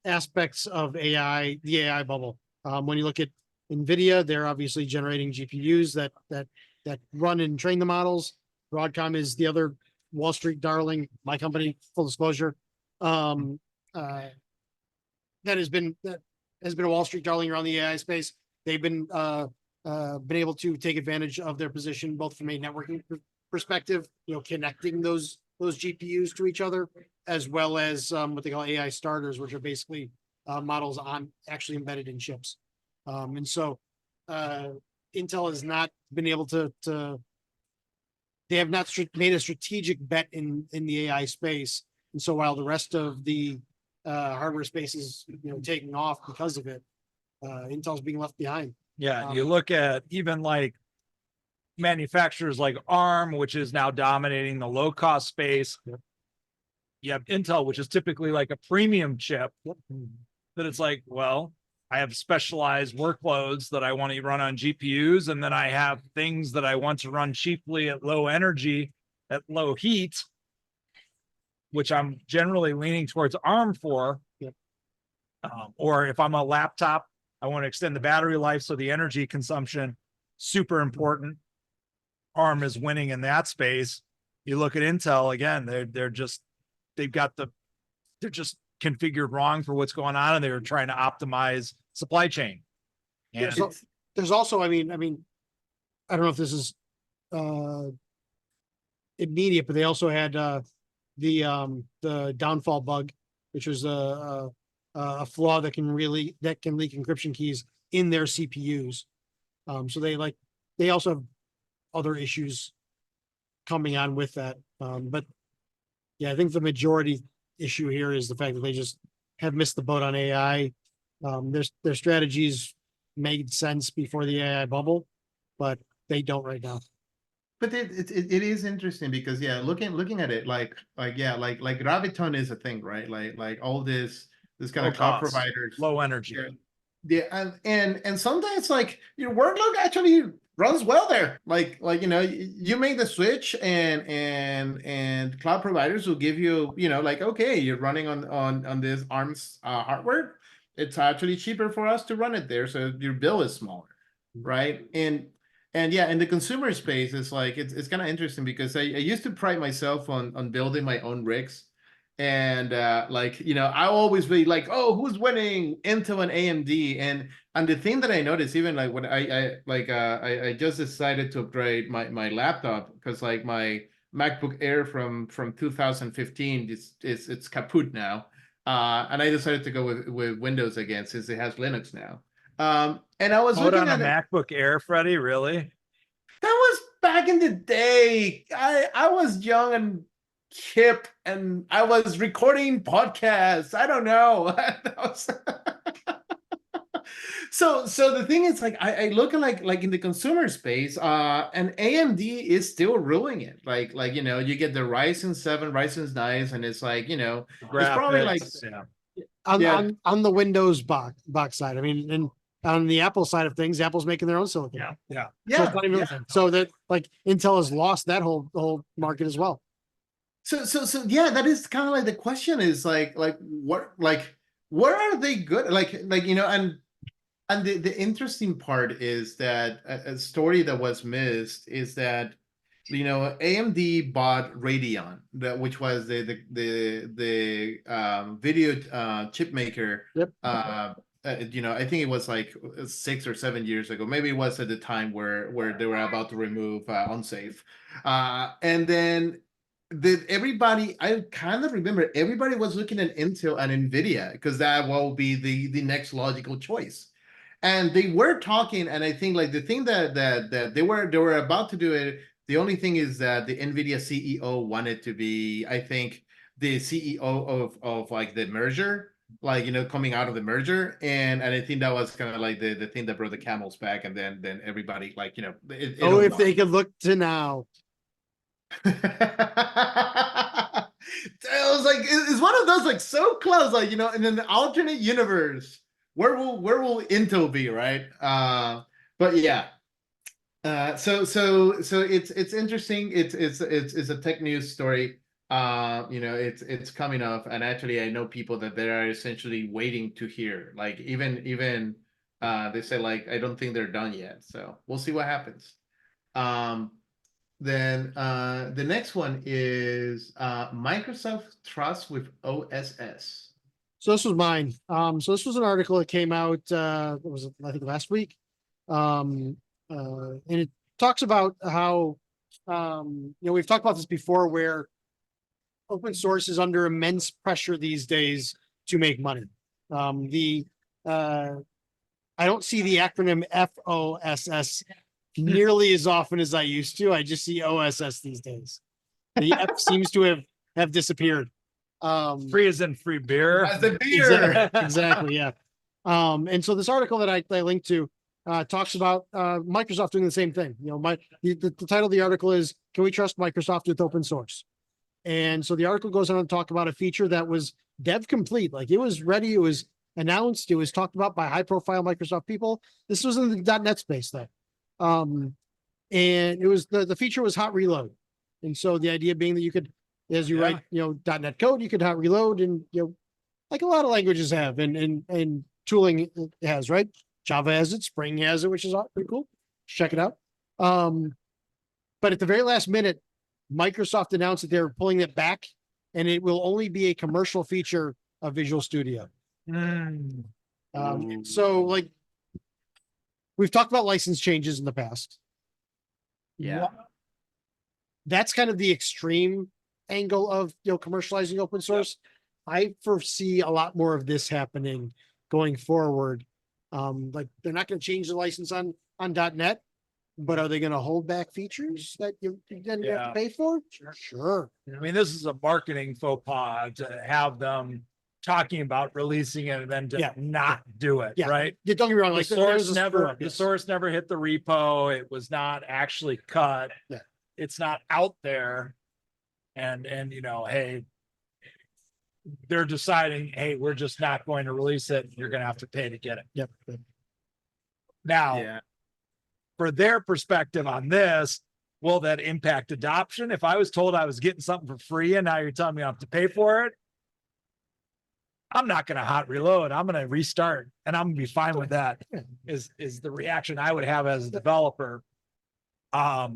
aspects of AI, the AI bubble. When you look at NVIDIA. They're obviously generating GPUs that run and train the models. Broadcom is the other Wall Street darling, my company, full disclosure. That has been a Wall Street darling around the AI space. They've been able to take advantage of their position, both from a networking perspective, connecting those GPUs to each other, as well as what they call AI starters, which are basically models actually embedded in chips. And so Intel has not been able to they have not made a strategic bet in the AI space. And so while the rest of the hardware space is taking off because of it, Intel's being left behind. Yeah, you look at even like manufacturers like ARM, which is now dominating the low cost space. Yep. You have Intel, which is typically like a premium chip. Yep. That it's like, well, I have specialized workloads that I want to run on GPUs, and then I have things that I want to run cheaply at low energy, at low heat, which I'm generally leaning towards ARM for. Yep. Or if I'm a laptop, I want to extend the battery life, so the energy consumption, super important. ARM is winning in that space. You look at Intel again; they're just configured wrong for what's going on, and they're trying to optimize supply chain. And There's also, I mean, I don't know if this is immediate, but they also had the downfall bug, which was a flaw that can leak encryption keys in their CPUs. So they also have other issues coming on with that. But yeah, I think the majority issue here is the fact that they just have missed the boat on AI. Their strategies made sense before the AI bubble, but they don't right now. But it is interesting because looking at it like Graviton is a thing, right? Like all this kind of cloud providers, low energy. Yeah, and sometimes like your workload actually runs well there. Like you make the switch and cloud providers will give you like, okay, you're running on this ARM's hardware. It's actually cheaper for us to run it there, so your bill is smaller, right? And yeah, in the consumer space, it's like it's kind of interesting because I used to pride myself on building my own rigs. And I always be like, oh, who's winning, Intel and AMD? And the thing that I noticed, even like when I just decided to upgrade my laptop because like my MacBook Air from 2015 it's kaput now, and I decided to go with Windows again since it has Linux now. And I was looking at a MacBook Air, Freddie. Really? That was back in the day. I was young and hip, and I was recording podcasts. I don't know. So the thing is, like, I look at like in the consumer space, and AMD is still ruling it. Like you get the Ryzen 7, Ryzen 9, and it's like it's probably like on the Windows box side. I mean, and on the Apple side of things, Apple's making their own silicon. Yeah. So, it's not even, so that like Intel has lost that whole market as well. So yeah, that is kind of like the question is like what are they good and the interesting part is that a story that was missed is that AMD bought Radeon, which was the video chip maker. Yep. I think it was like 6 or 7 years ago. Maybe it was at the time where they were about to remove unsafe, and then everybody, I kind of remember everybody was looking at Intel and NVIDIA because that will be the next logical choice. And they were talking, and I think like the thing that they were about to do it. The only thing is that the NVIDIA CEO wanted to be, I think, the CEO of like the merger, like coming out of the merger, and I think that was kind of like the thing that brought the camels back, and then everybody like if they could look to now. I was like, it's one of those like so close, like in an alternate universe, where will Intel be, right? But yeah, so it's interesting. It's a tech news story. It's coming up, and actually, I know people that they are essentially waiting to hear. Like even They say like, I don't think they're done yet. So we'll see what happens. Then the next one is Microsoft Trust with OSS. So this was mine. So this was an article that came out, what was it, I think last week. And it talks about how, we've talked about this before where open source is under immense pressure these days to make money. I don't see the acronym FOSS nearly as often as I used to. I just see OSS these days. The F seems to have disappeared. Free as in free beer. As the beer. Exactly, yeah. And so this article that I linked to talks about Microsoft doing the same thing. The title of the article is, "Can we trust Microsoft with open source?" And so the article goes on to talk about a feature that was dev complete, like it was ready, it was announced, it was talked about by high profile Microsoft people. This was in the .NET space though. And it was the feature was hot reload. And so the idea being that you could, as you write, .NET code, you could hot reload, and like a lot of languages have, and tooling has, right? Java has it, Spring has it, which is pretty cool. Check it out. But at the very last minute, Microsoft announced that they're pulling it back, and it will only be a commercial feature of Visual Studio. So like we've talked about license changes in the past. Yeah. That's kind of the extreme angle of commercializing open source. I foresee a lot more of this happening going forward. Like they're not going to change the license on .NET, but are they going to hold back features that you then have to pay for? Sure. I mean, this is a marketing faux pas to have them talking about releasing it and then to not do it, right? Yeah, don't get me wrong. Like the source never hit the repo. It was not actually cut. Yeah. It's not out there. And hey, they're deciding, hey, we're just not going to release it. You're going to have to pay to get it. Yep. Now, for their perspective on this, will that impact adoption? If I was told I was getting something for free and now you're telling me I have to pay for it, I'm not going to hot reload. I'm going to restart, and I'm going to be fine with that. Is the reaction I would have as a developer. But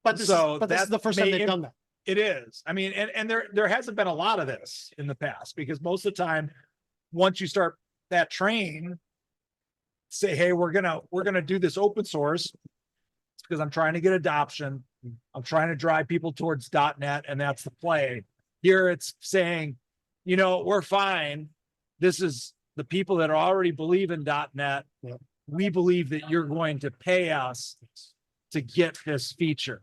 this is the first time they've done that. It is. I mean, and there hasn't been a lot of this in the past, because most of the time, once you start that train, say, hey, we're gonna do this open source because I'm trying to get adoption. I'm trying to drive people towards .NET, and that's the play. Here it's saying, we're fine. This is the people that already believe in .NET. Yeah. We believe that you're going to pay us to get this feature.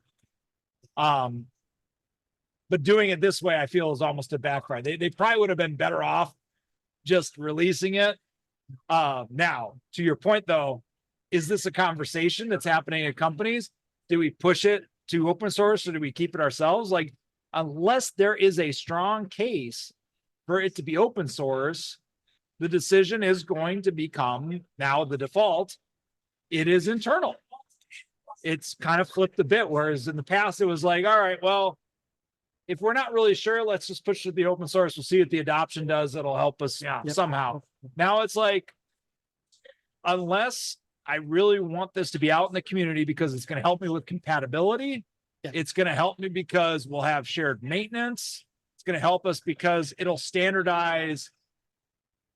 But doing it this way, I feel, is almost a backfire. They probably would have been better off just releasing it. Now, to your point, though, is this a conversation that's happening at companies? Do we push it to open source, or do we keep it ourselves? Like, unless there is a strong case for it to be open source, the decision is going to become, now the default, it is internal. It's kind of flipped a bit, whereas in the past it was like, all right, well, if we're not really sure, let's just push it to the open source. We'll see what the adoption does. It'll help us somehow. Now it's like, unless I really want this to be out in the community because it's going to help me with compatibility, it's going to help me because we'll have shared maintenance. It's going to help us because it'll standardize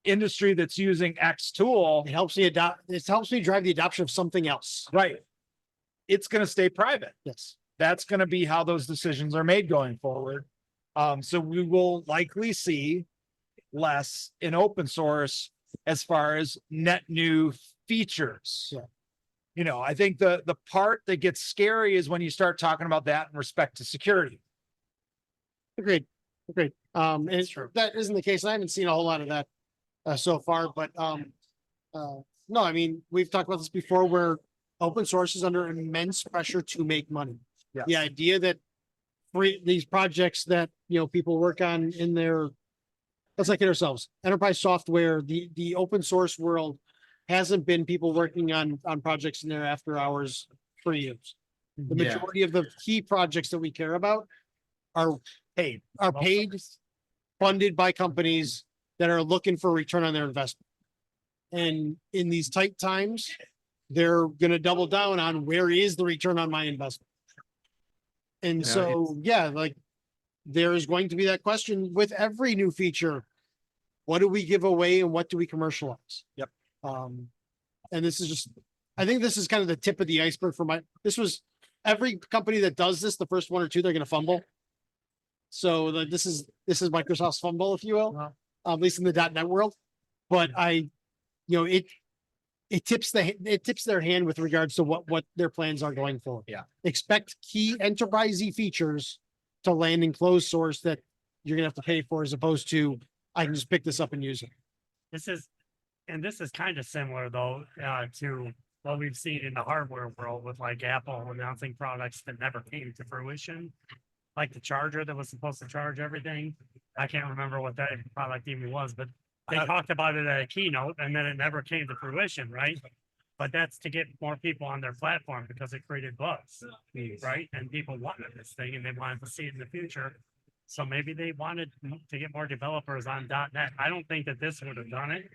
industry that's using X tool. It helps me drive the adoption of something else. Right. It's going to stay private. Yes. That's going to be how those decisions are made going forward. So we will likely see less in open source as far as net new features. Yeah. I think the part that gets scary is when you start talking about that in respect to security. Agreed. And that isn't the case. I haven't seen a whole lot of that so far, but no, I mean, we've talked about this before, where open source is under immense pressure to make money. Yes. The idea that these projects that people work on in their, let's like it ourselves, enterprise software, the open source world hasn't been people working on projects in their after hours for years. The majority of the key projects that we care about are paid, funded by companies that are looking for return on their investment. And in these tight times, they're going to double down on where is the return on my investment. And Yeah, so, yeah, like there is going to be that question with every new feature. What do we give away and what do we commercialize? Yep. And this is just, I think this is kind of the tip of the iceberg for this was every company that does this, the first one or two, they're going to fumble. So this is Microsoft's fumble, if you will, at least in the .NET world. But it tips their hand with regards to what their plans are going forward. Yeah. Expect key enterprisey features to land in closed source that you're gonna have to pay for, as opposed to I can just pick this up and use it. This is kind of similar though, to what we've seen in the hardware world with like Apple announcing products that never came to fruition. Like the charger that was supposed to charge everything. I can't remember what that product even was, but they talked about it at a keynote and then it never came to fruition, right? But that's to get more people on their platform because it created buzz, right? And people wanted this thing and they wanted to see it in the future. So maybe they wanted to get more developers on .NET. I don't think that this would have done it,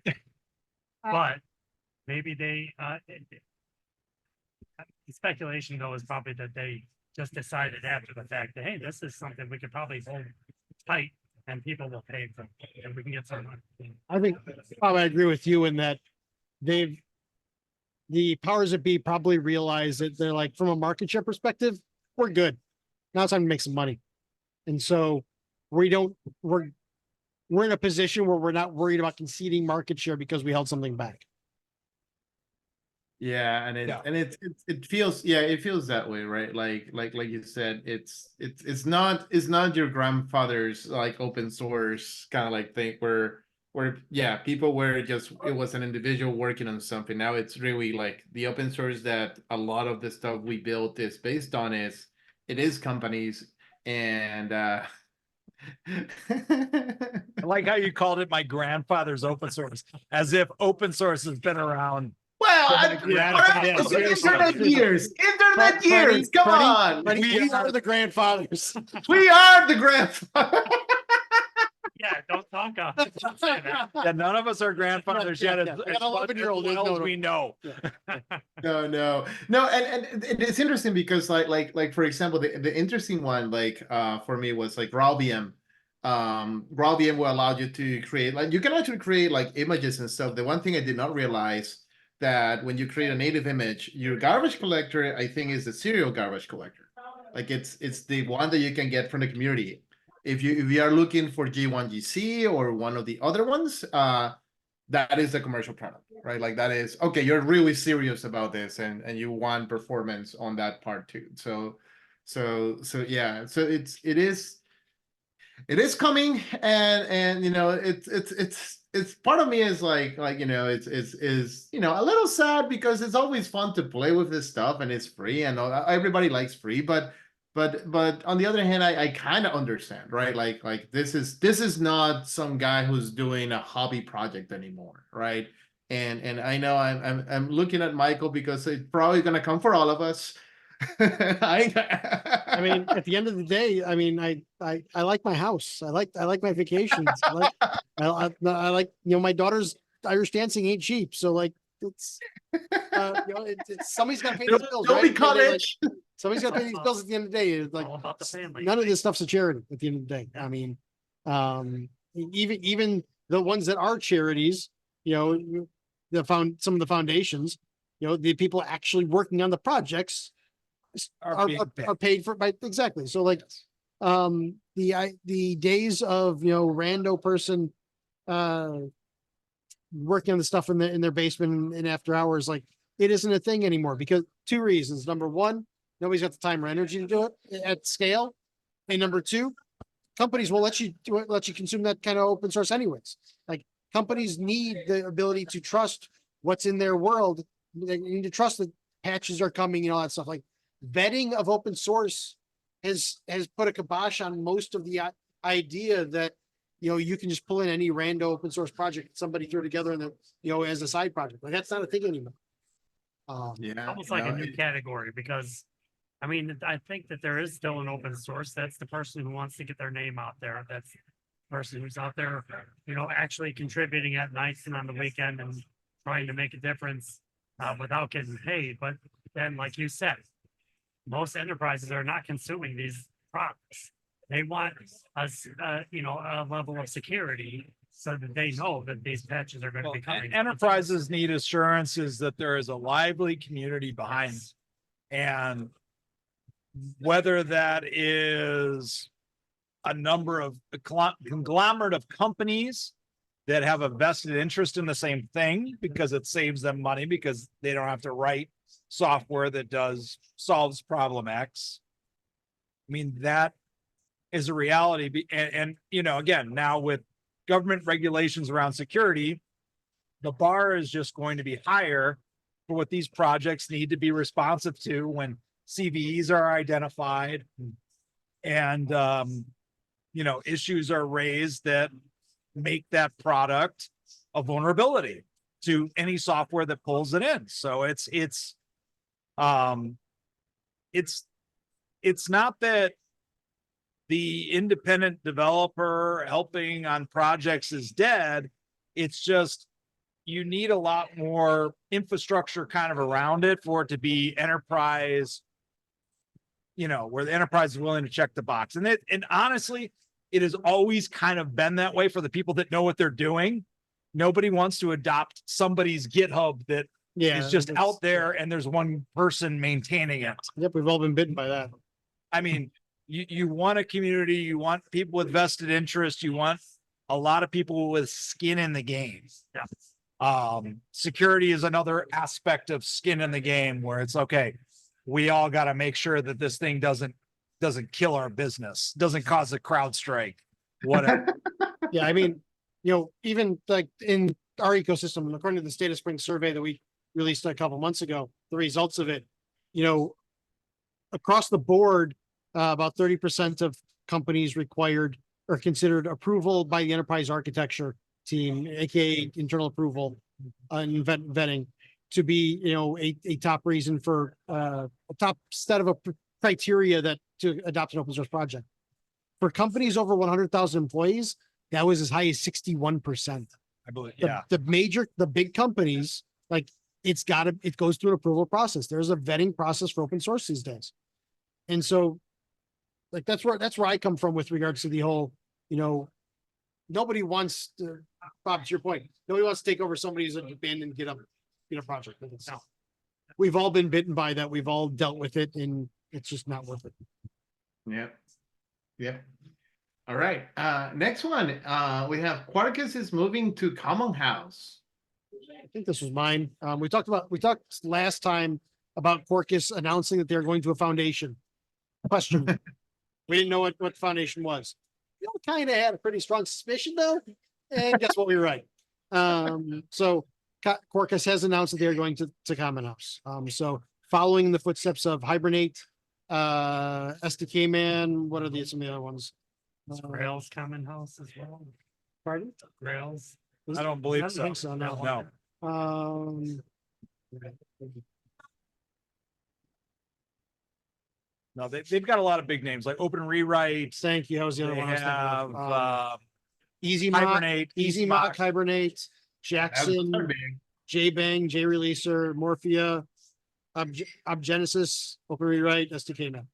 but maybe they, the speculation though is probably that they just decided after the fact that, hey, this is something we could probably hold tight and people will pay for it and we can get some money. I think I agree with you in that the powers that be probably realize that they're like, from a market share perspective, we're good. Now it's time to make some money. And so we're in a position where we're not worried about conceding market share because we held something back. Yeah, and it feels that way, right? Like you said, it's not your grandfather's like open source kind of like thing where people were just, it was an individual working on something. Now it's really like the open source that a lot of the stuff we built is based on is companies. And I like how you called it my grandfather's open source, as if open source has been around. well, internet years, come on. We are the grandfathers. We are the grandfather. Yeah, don't talk up. Yeah, none of us are grandfathers yet. As I got an 11-year-old. well as we know. No, and it's interesting because like for example, the interesting one for me was like RawVM. RawVM will allow you to create, like, you can actually create like images and stuff. The one thing I did not realize, that when you create a native image, your garbage collector, I think, is the serial garbage collector. Like it's the one that you can get from the community. If you are looking for G1GC or one of the other ones, that is the commercial product, right? Like that is, okay, you're really serious about this and you want performance on that part too. So yeah, so it is coming, and you know, it's part of me is like you know, it's you know, a little sad because it's always fun to play with this stuff and it's free and everybody likes free, but on the other hand, I kind of understand, right? Like this is not some guy who's doing a hobby project anymore, right? And I know I'm looking at Michael because it's probably gonna come for all of us. I mean, at the end of the day, I mean, I like my house. I like my vacations. I like, you know, my daughter's Irish dancing ain't cheap. So like, it's, you know, somebody's got to pay these bills. Don't right? be You know, college. like, somebody's got to pay these bills at the end of the day. It's like, All about the family. none of this stuff's a charity at the end of the day. I mean, even the ones that are charities, you know, some of the foundations, you know, the people actually working on the projects are paid for by, exactly. So like, the days of, you know, rando person, working on the stuff in their basement and after hours, like it isn't a thing anymore because two reasons. Number one, nobody's got the time or energy to do it at scale. And number two, companies will let you consume that kind of open source anyways. Like companies need the ability to trust what's in their world. They need to trust that patches are coming and all that stuff. Like vetting of open source has put a kibosh on most of the idea that, you know, you can just pull in any random open source project somebody threw together and, you know, as a side project. Like that's not a thing anymore. Yeah, Almost like a new category, because I mean, I think that there is still an open source. That's the person who wants to get their name out there. That's the person who's out there, you know, actually contributing at nights and on the weekend and trying to make a difference without getting paid. But then, like you said, most enterprises are not consuming these products. They want a level of security so that they know that these patches are going to be coming. Enterprises need assurances that there is a lively community behind them. And whether that is a number of a conglomerate of companies that have a vested interest in the same thing because it saves them money because they don't have to write software that solves problem X. I mean, that is a reality. And again, now with government regulations around security, the bar is just going to be higher for what these projects need to be responsive to when CVEs are identified and, issues are raised that make that product a vulnerability to any software that pulls it in. So it's not that the independent developer helping on projects is dead. It's just, you need a lot more infrastructure kind of around it for it to be enterprise, where the enterprise is willing to check the box. And honestly, it has always kind of been that way for the people that know what they're doing. Nobody wants to adopt somebody's GitHub that is just out there and there's one person maintaining it. Yep, we've all been bitten by that. I mean, you want a community, you want people with vested interest, you want a lot of people with skin in the game. Yeah. Security is another aspect of skin in the game where it's okay. We all got to make sure that this thing doesn't kill our business, doesn't cause a CrowdStrike, whatever. Yeah, I mean, even like in our ecosystem, according to the State of Spring survey that we released a couple months ago, the results of it, across the board, about 30% of companies required or considered approval by the enterprise architecture team, aka internal approval and vetting, to be a top reason for a top set of a criteria that to adopt an open source project. For companies over 100,000 employees, that was as high as 61%. I believe, The big companies, like it goes through an approval process. There's a vetting process for open source these days. And so like, that's where I come from with regards to the whole, nobody wants to, Bob, to your point, nobody wants to take over somebody's abandoned GitHub project. No. We've all been bitten by that. We've all dealt with it and it's just not worth it. Yeah. All right. Next one, we have Quarkus is moving to CommonHaus. I think this was mine. We talked last time about Quarkus announcing that they're going to a foundation. Question. We didn't know what foundation was. Kind of had a pretty strong suspicion though. And guess what? We were right. So Quarkus has announced that they're going to CommonHaus. So following the footsteps of Hibernate, SDK Man, what are some of the other ones? Rails CommonHaus as well. Pardon? Rails. I don't believe so. Think so. No. No, they've got a lot of big names like Open Rewrite. Thank you. That was the other They one I was thinking of. have Easy Hibernate, Easy Mock, Hibernate, Jackson, JBang, JReleaser, Morphia, Obgenesis, Open Rewrite, SDK Man.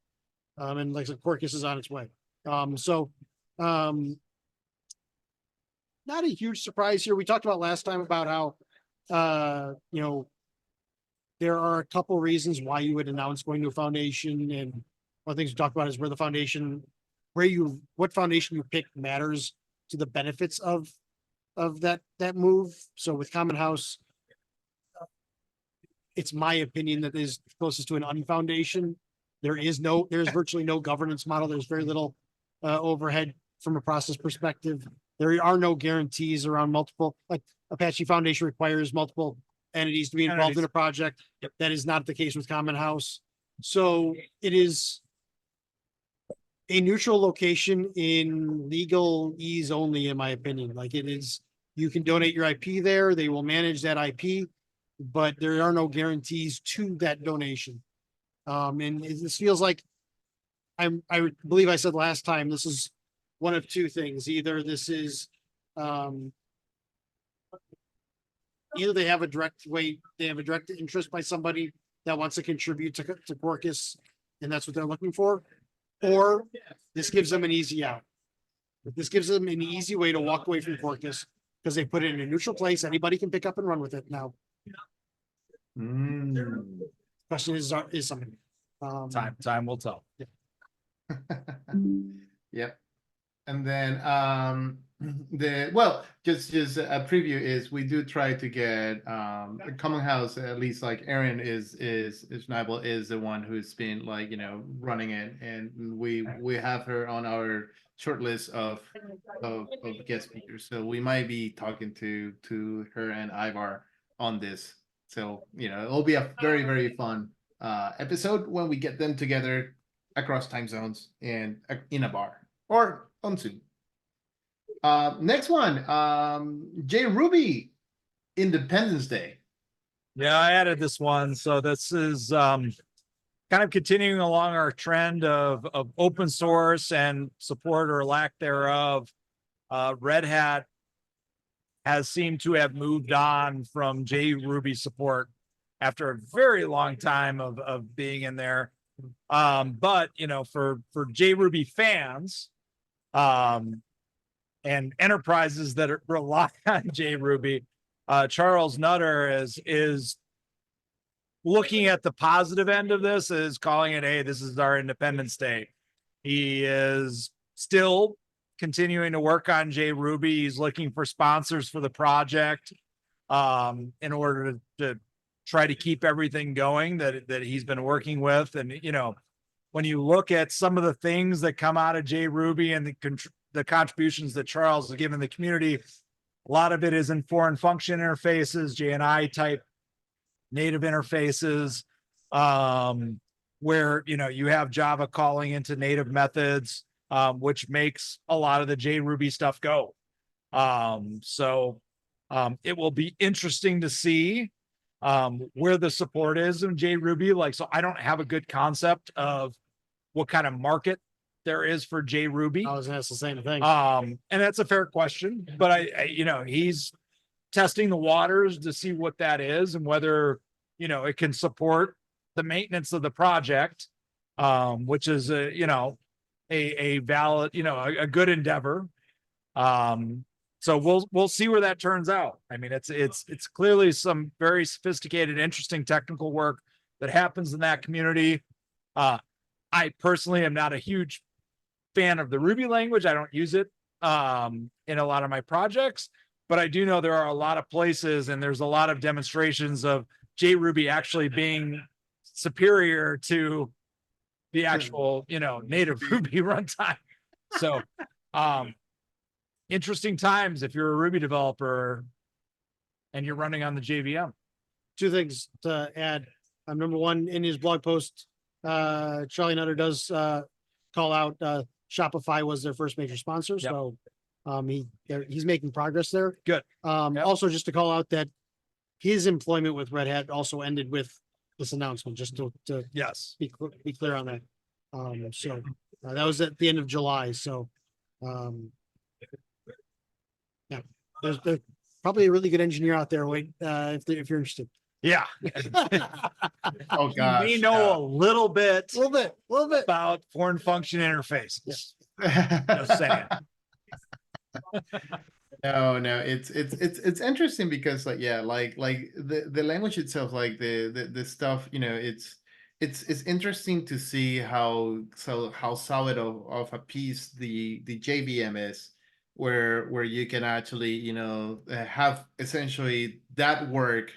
And like I said, Quarkus is on its way. Not a huge surprise here. We talked about last time about how, there are a couple reasons why you would announce going to a foundation, and one of the things we talked about is what foundation you pick matters to the benefits of that move. So with CommonHaus, it's my opinion that is closest to an unfoundation. There's virtually no governance model. There's very little overhead from a process perspective. There are no guarantees around multiple, like Apache Foundation requires multiple entities to be involved in a project. Yep. That is not the case with CommonHaus. So it is a neutral location in legal ease only, in my opinion. Like it is, you can donate your IP there. They will manage that IP, but there are no guarantees to that donation. And this feels like I believe I said last time, this is one of two things. Either this is either they have a direct interest by somebody that wants to contribute to Quarkus, and that's what they're looking for, or this gives them an easy out. This gives them an easy way to walk away from Quarkus because they put it in a neutral place. Anybody can pick up and run with it now. Question is something. Time will tell. Yep. And then just a preview is we do try to get CommonHaus, at least like Aaron is Schnabel is the one who's been like, you know, running it, and we have her on our short list of guest speakers. So we might be talking to her and Ivar on this. So, you know, it'll be a very, very fun episode when we get them together across time zones and in a bar or on Zoom. Next one, JRuby Independence Day. Yeah, I added this one. So this is kind of continuing along our trend of open source and support or lack thereof. Red Hat has seemed to have moved on from JRuby support after a very long time of being in there. But you know, for JRuby fans, and enterprises that rely on JRuby, Charles Nutter is looking at the positive end of this, is calling it, hey, this is our Independence Day. He is still continuing to work on JRuby. He's looking for sponsors for the project in order to try to keep everything going that he's been working with. And, you know, when you look at some of the things that come out of JRuby and the contributions that Charles has given the community, a lot of it is in foreign function interfaces, JNI type native interfaces, where, you know, you have Java calling into native methods, which makes a lot of the JRuby stuff go. So it will be interesting to see where the support is in JRuby. Like, so I don't have a good concept of what kind of market there is for JRuby. I was gonna ask the same thing. And that's a fair question, but I you know, he's testing the waters to see what that is and whether, you know, it can support the maintenance of the project, which is you know, a valid, you know, a good endeavor. So we'll see where that turns out. I mean, it's clearly some very sophisticated, interesting technical work that happens in that community. I personally am not a huge fan of the Ruby language. I don't use it in a lot of my projects, but I do know there are a lot of places and there's a lot of demonstrations of JRuby actually being superior to the actual, you know, native Ruby runtime. So interesting times if you're a Ruby developer and you're running on the JVM. Two things to add. Number one, in his blog post, Charlie Nutter does call out Shopify was their first major sponsor. Yep. So he's making progress there. Good. Yep. Also, just to call out that his employment with Red Hat also ended with this announcement, just to Yes. be clear on that. So that was at the end of July. So yeah, there's probably a really good engineer out there. Wait, if you're interested. Yeah. Oh gosh. We know a little bit about foreign function interfaces. Yeah. Just saying. No, it's interesting because like, yeah, like the language itself, like the stuff, you know, it's interesting to see how solid of a piece the JVM is, where you can actually, you know, have essentially that work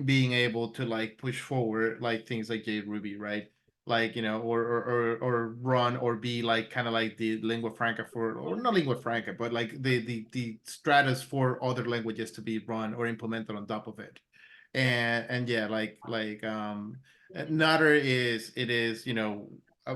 being able to like push forward like things like JRuby, right? Like, you know, or run or be like kind of like the lingua franca for, or not lingua franca, but like the stratus for other languages to be run or implemented on top of it. And yeah, like Nutter is, you know,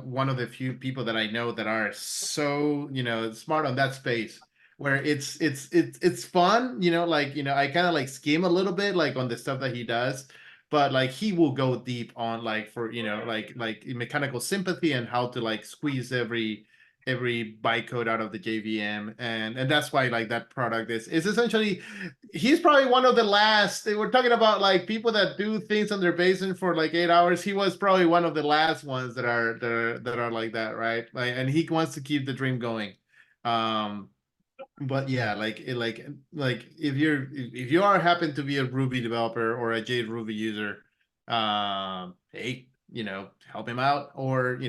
one of the few people that I know that are so, you know, smart on that space, where it's fun, you know, like, you know, I kind of like skim a little bit like on the stuff that he does, but like he will go deep on like, for, you know, like mechanical sympathy and how to like squeeze every every bytecode out of the JVM, and that's why like that product is essentially, he's probably one of the last. We're talking about like people that do things on their basement for like 8 hours. He was probably one of the last ones that are like that, right? Like, and he wants to keep the dream going. But yeah, like if you are happen to be a Ruby developer or a JRuby user, hey, help him out, or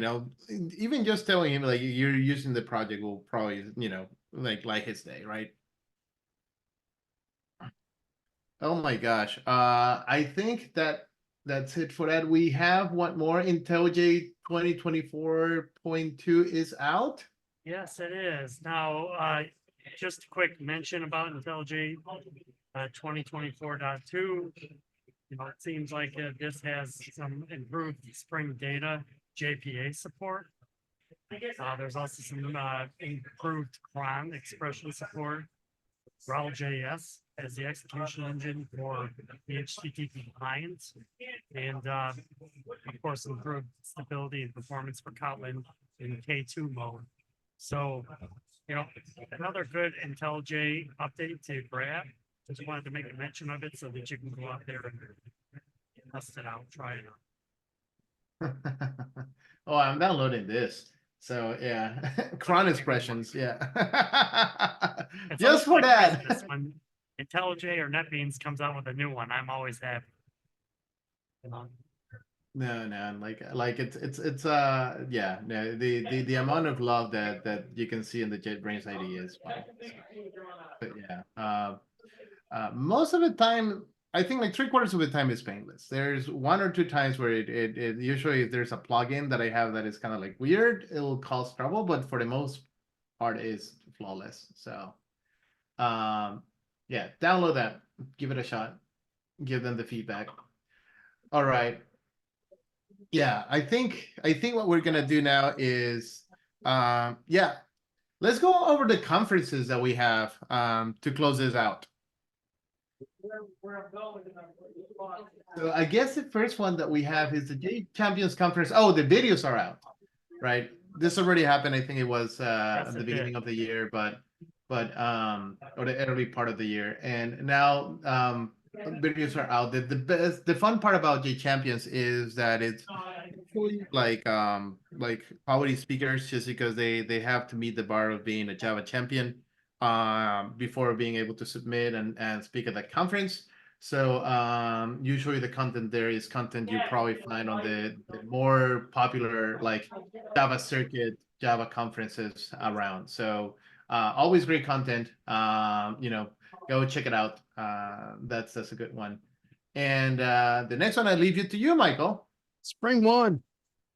even just telling him like you're using the project will probably like his day, right? Oh my gosh, I think that's it for that. We have one more. IntelliJ 2024.2 is out. Yes, it is. Now, just a quick mention about IntelliJ 2024.2. It seems like this has some improved Spring Data JPA support. There's also some improved cron expression support. RHEL.js as the execution engine for the HTTP client, and of course improved stability and performance for Kotlin in K2 mode. So, another good IntelliJ update to grab. Just wanted to make a mention of it so that you can go out there and test it out, try it out. Oh, I'm downloading this. So yeah, cron expressions, yeah. It's Just almost for like that. Christmas when IntelliJ or NetBeans comes out with a new one, I'm always happy. No, like it's yeah, no, the amount of love that you can see in the JetBrains IDE is fine. But yeah, most of the time, I think like 3/4 of the time is painless. There's 1 or 2 times where it usually if there's a plugin that I have that is kind of like weird, it'll cause trouble, but for the most part is flawless. So yeah, download that, give it a shot, give them the feedback. All right. Yeah, I think what we're gonna do now is yeah, let's go over the conferences that we have to close this out. So I guess the first one that we have is the J Champions Conference. Oh, the videos are out, right? This already happened. I think it was at the beginning of the year, but or the early part of the year, and now videos are out. The fun part about J Champions is that it's like quality speakers, just because they have to meet the bar of being a Java champion before being able to submit and speak at the conference. So usually the content there is content you probably find on the more popular like Java circuit, Java conferences around. So always great content. Go check it out. That's a good one. And the next one, I leave it to you, Michael. SpringOne.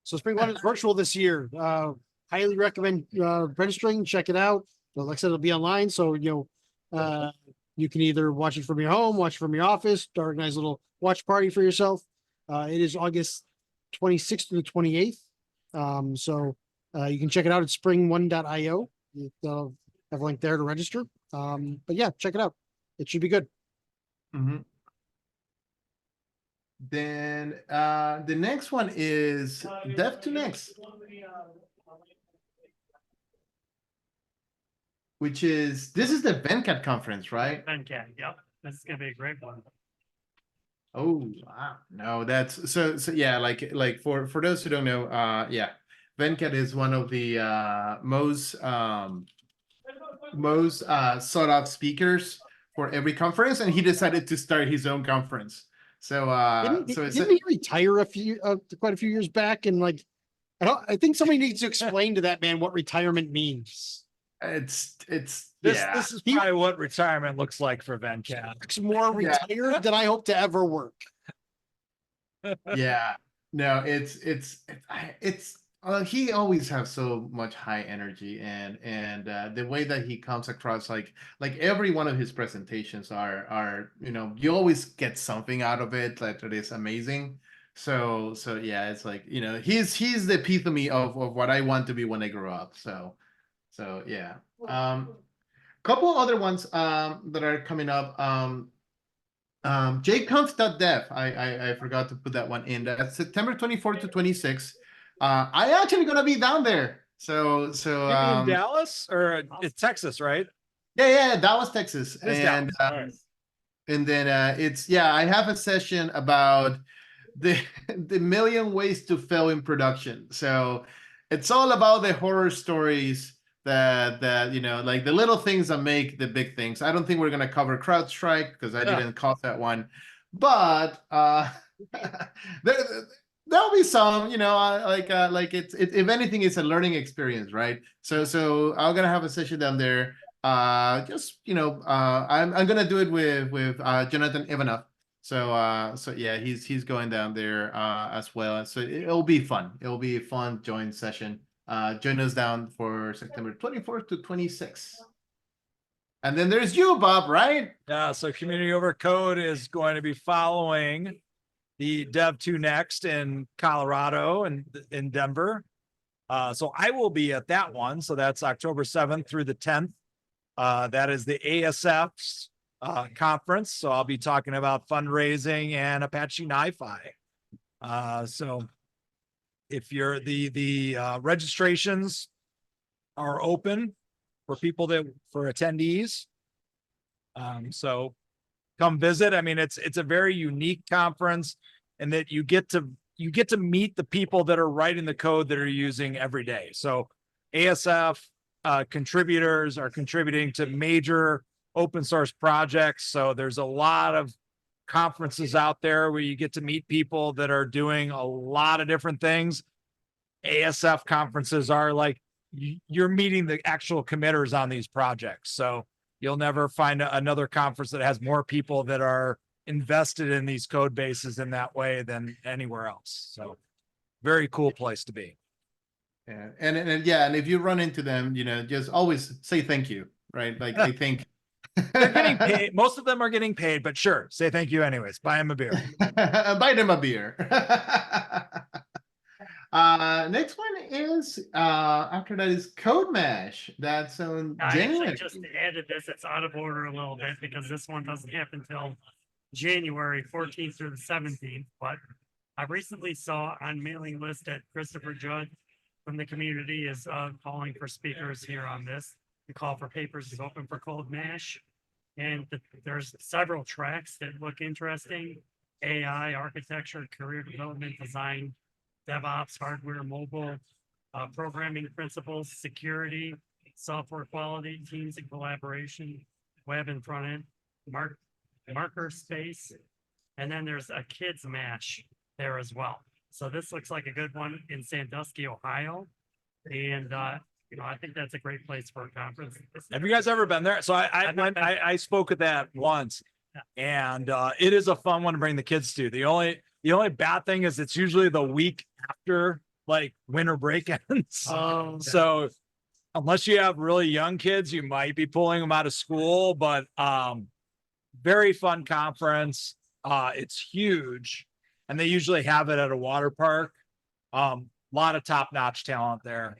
So SpringOne is virtual this year. Highly recommend registering. Check it out. Well, like I said, it'll be online, so you can either watch it from your home, watch it from your office, organize a little watch party for yourself. It is August 26th to the 28th. So you can check it out at springone.io. They'll have a link there to register. But yeah, check it out. It should be good. Mm-hmm. Then the next one is Dev2Next, which is this is the Venkat conference, right? Venkat, yep. This is gonna be a great one. Oh wow. No, that's so yeah, like for those who don't know, yeah, Venkat is one of the most sought out speakers for every conference, and he decided to start his own conference. So didn't he retire quite a few years back? And like, I think somebody needs to explain to that man what retirement means. This is probably what retirement looks like for Venkat. It's more retired than I hope to ever work. Yeah, no, it's he always has so much high energy, and the way that he comes across, like every one of his presentations are you always get something out of it that is amazing. So yeah, it's like he's the epitome of what I want to be when I grow up. So yeah. Couple other ones that are coming up. jconf.dev. I forgot to put that one in. That's September 24th to 26th. I actually gonna be down there. So Maybe in Dallas or it's Texas, right? yeah, Dallas, Texas. It is And Dallas. All right. and then I have a session about the the million ways to fail in production. So it's all about the horror stories that like the little things that make the big things. I don't think we're gonna cover CrowdStrike because I didn't call that one, but there there'll be some, like if anything, it's a learning experience, right? So I'm gonna have a session down there. I'm gonna do it with Jonathan Ivanov. So yeah, he's going down there as well. So it'll be fun. It'll be a fun joint session. Join us down for September 24th to 26th. And then there's you, Bob, right? Yeah, so Community Over Code is going to be following the Dev2 Next in Colorado and in Denver. So I will be at that one. So that's October 7th through the 10th. That is the ASF's conference. So I'll be talking about fundraising and Apache NiFi. So if you're the registrations are open for people for attendees. So come visit. I mean, it's a very unique conference and that you get to meet the people that are writing the code that are using every day. So ASF contributors are contributing to major open source projects. So there's a lot of conferences out there where you get to meet people that are doing a lot of different things. ASF conferences are like you're meeting the actual committers on these projects. So you'll never find another conference that has more people that are invested in these code bases in that way than anywhere else. So very cool place to be. Yeah, and if you run into them, just always say thank you, right? Like I think they're getting paid. Most of them are getting paid, but sure, say thank you anyways. Buy them a beer. Buy them a beer. Next one is after that is Code Mash. That's on January. I actually just added this. It's out of order a little bit because this one doesn't happen until January 14th through the 17th. But I recently saw on mailing list that Christopher Judd from the community is calling for speakers here on this. The call for papers is open for Code Mash. And there's several tracks that look interesting. AI, architecture, career development, design, DevOps, hardware, mobile, programming principles, security, software quality, teams and collaboration, web and front end, marker space, and then there's a kids mash there as well. So this looks like a good one in Sandusky, Ohio, and I think that's a great place for a conference. Have you guys ever been there? So I spoke at that once, and it is a fun one to bring the kids to. The only bad thing is it's usually the week after like winter break ends. Oh, okay. So unless you have really young kids, you might be pulling them out of school, but very fun conference. It's huge and they usually have it at a water park. A lot of top-notch talent there.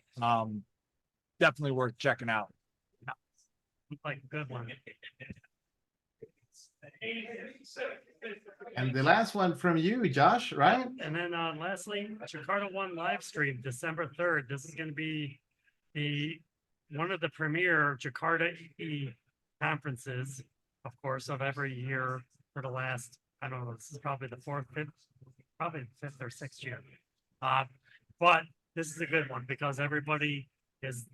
Definitely worth checking out. Like a good one. And the last one from you, Josh, right? And then lastly, JakartaOne LiveStream, December 3rd. This is going to be one of the premier Jakarta EE conferences, of course, of every year for the last, I don't know, this is probably the probably the fifth or sixth year. But this is a good one because everybody is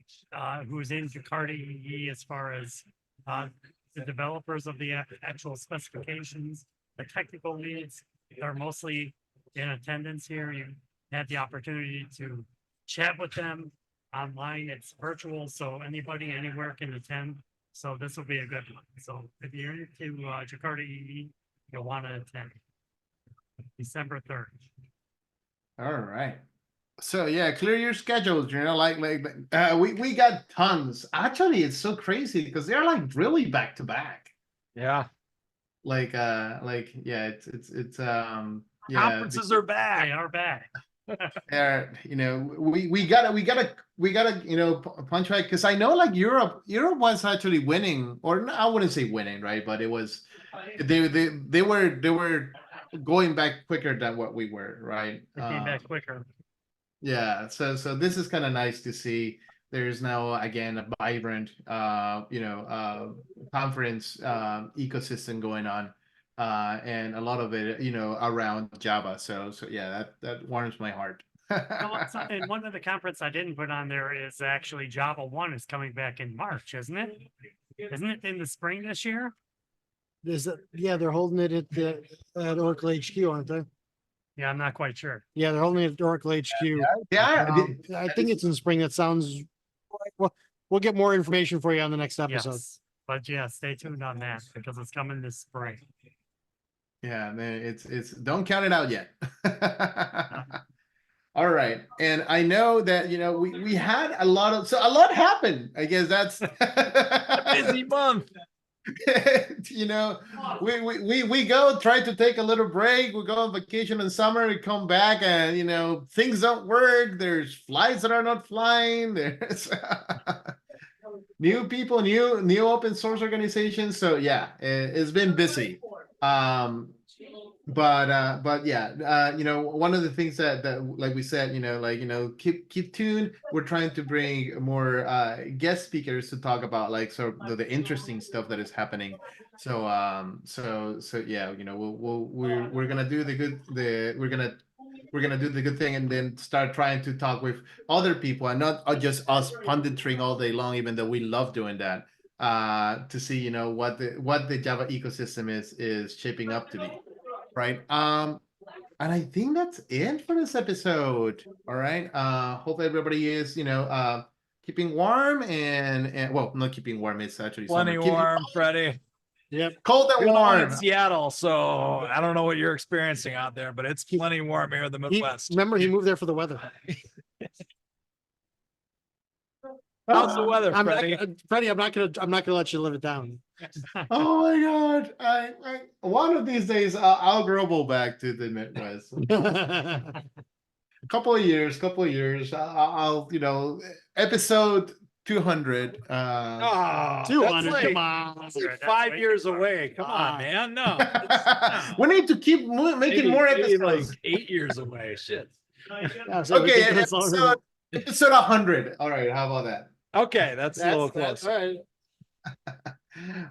who's in Jakarta EE as far as the developers of the actual specifications, the technical leads, they're mostly in attendance here. You had the opportunity to chat with them online. It's virtual, so anybody anywhere can attend. So this will be a good one. So if you're into Jakarta EE, you'll want to attend December 3rd. All right. So yeah, clear your schedules. We got tons. Actually, it's so crazy because they're like really back to back. Yeah. Yeah, it's Conferences are They back. are back. We gotta punch back because I know like Europe was actually winning, or no, I wouldn't say winning, right? But it was they were going back quicker than what we were, right? They came back quicker. Yeah, so this is kind of nice to see. There's now again a vibrant conference ecosystem going on, and a lot of it around Java. So yeah, that warms my heart. And one of the conference I didn't put on there is actually JavaOne is coming back in March, isn't it? Isn't it in the spring this year? Yeah, they're holding it at Oracle HQ, aren't they? Yeah, I'm not quite sure. Yeah, they're holding it at Oracle HQ. Yeah, I think it's in spring. That sounds. We'll get more information for you on the next episode. Yes. But yeah, stay tuned on that because it's coming this spring. Yeah, man, it's don't count it out yet. All right, and I know that we had a lot happened. I guess that's Busy month. We go try to take a little break. We go on vacation in summer. We come back and things don't work. There's flights that are not flying. There's new people, new open source organizations. So yeah, it's been busy. But yeah, one of the things that like we said, keep tuned. We're trying to bring more guest speakers to talk about sort of the interesting stuff that is happening. So yeah, we're gonna do we're gonna do the good thing and then start trying to talk with other people and not just us punditering all day long, even though we love doing that, to see what the Java ecosystem is shaping up to be. Right. And I think that's it for this episode. All right. Hope everybody is, keeping warm and well, not keeping warm. It's actually Plenty warm, Freddie. Yep. Cold and We live warm. in Seattle, so I don't know what you're experiencing out there, but it's plenty warm here in the Midwest. Remember, he moved there for the weather. How's the weather, Freddie? Freddie, I'm not gonna let you live it down. Oh my God. I one of these days I'll grumble back to the Midwest. couple of years. I'll episode 200. 200. Like, Come on. that's like 5 years away. Come on, man. No. We need to keep making Maybe more like episodes. 8 years away. Shit. Yeah, so we Okay, can do this longer. episode 100. All right, how about that? Okay, that's a little close. All right.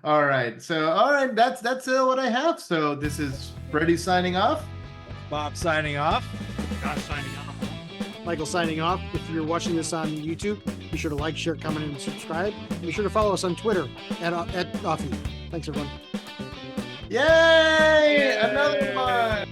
All right, so that's what I have. So this is Freddie signing off. Bob signing off. Josh signing off. Michael signing off. If you're watching this on YouTube, be sure to like, share, comment, and subscribe. Be sure to follow us on Twitter at OffHeap. Thanks, everyone. Yay! Another one.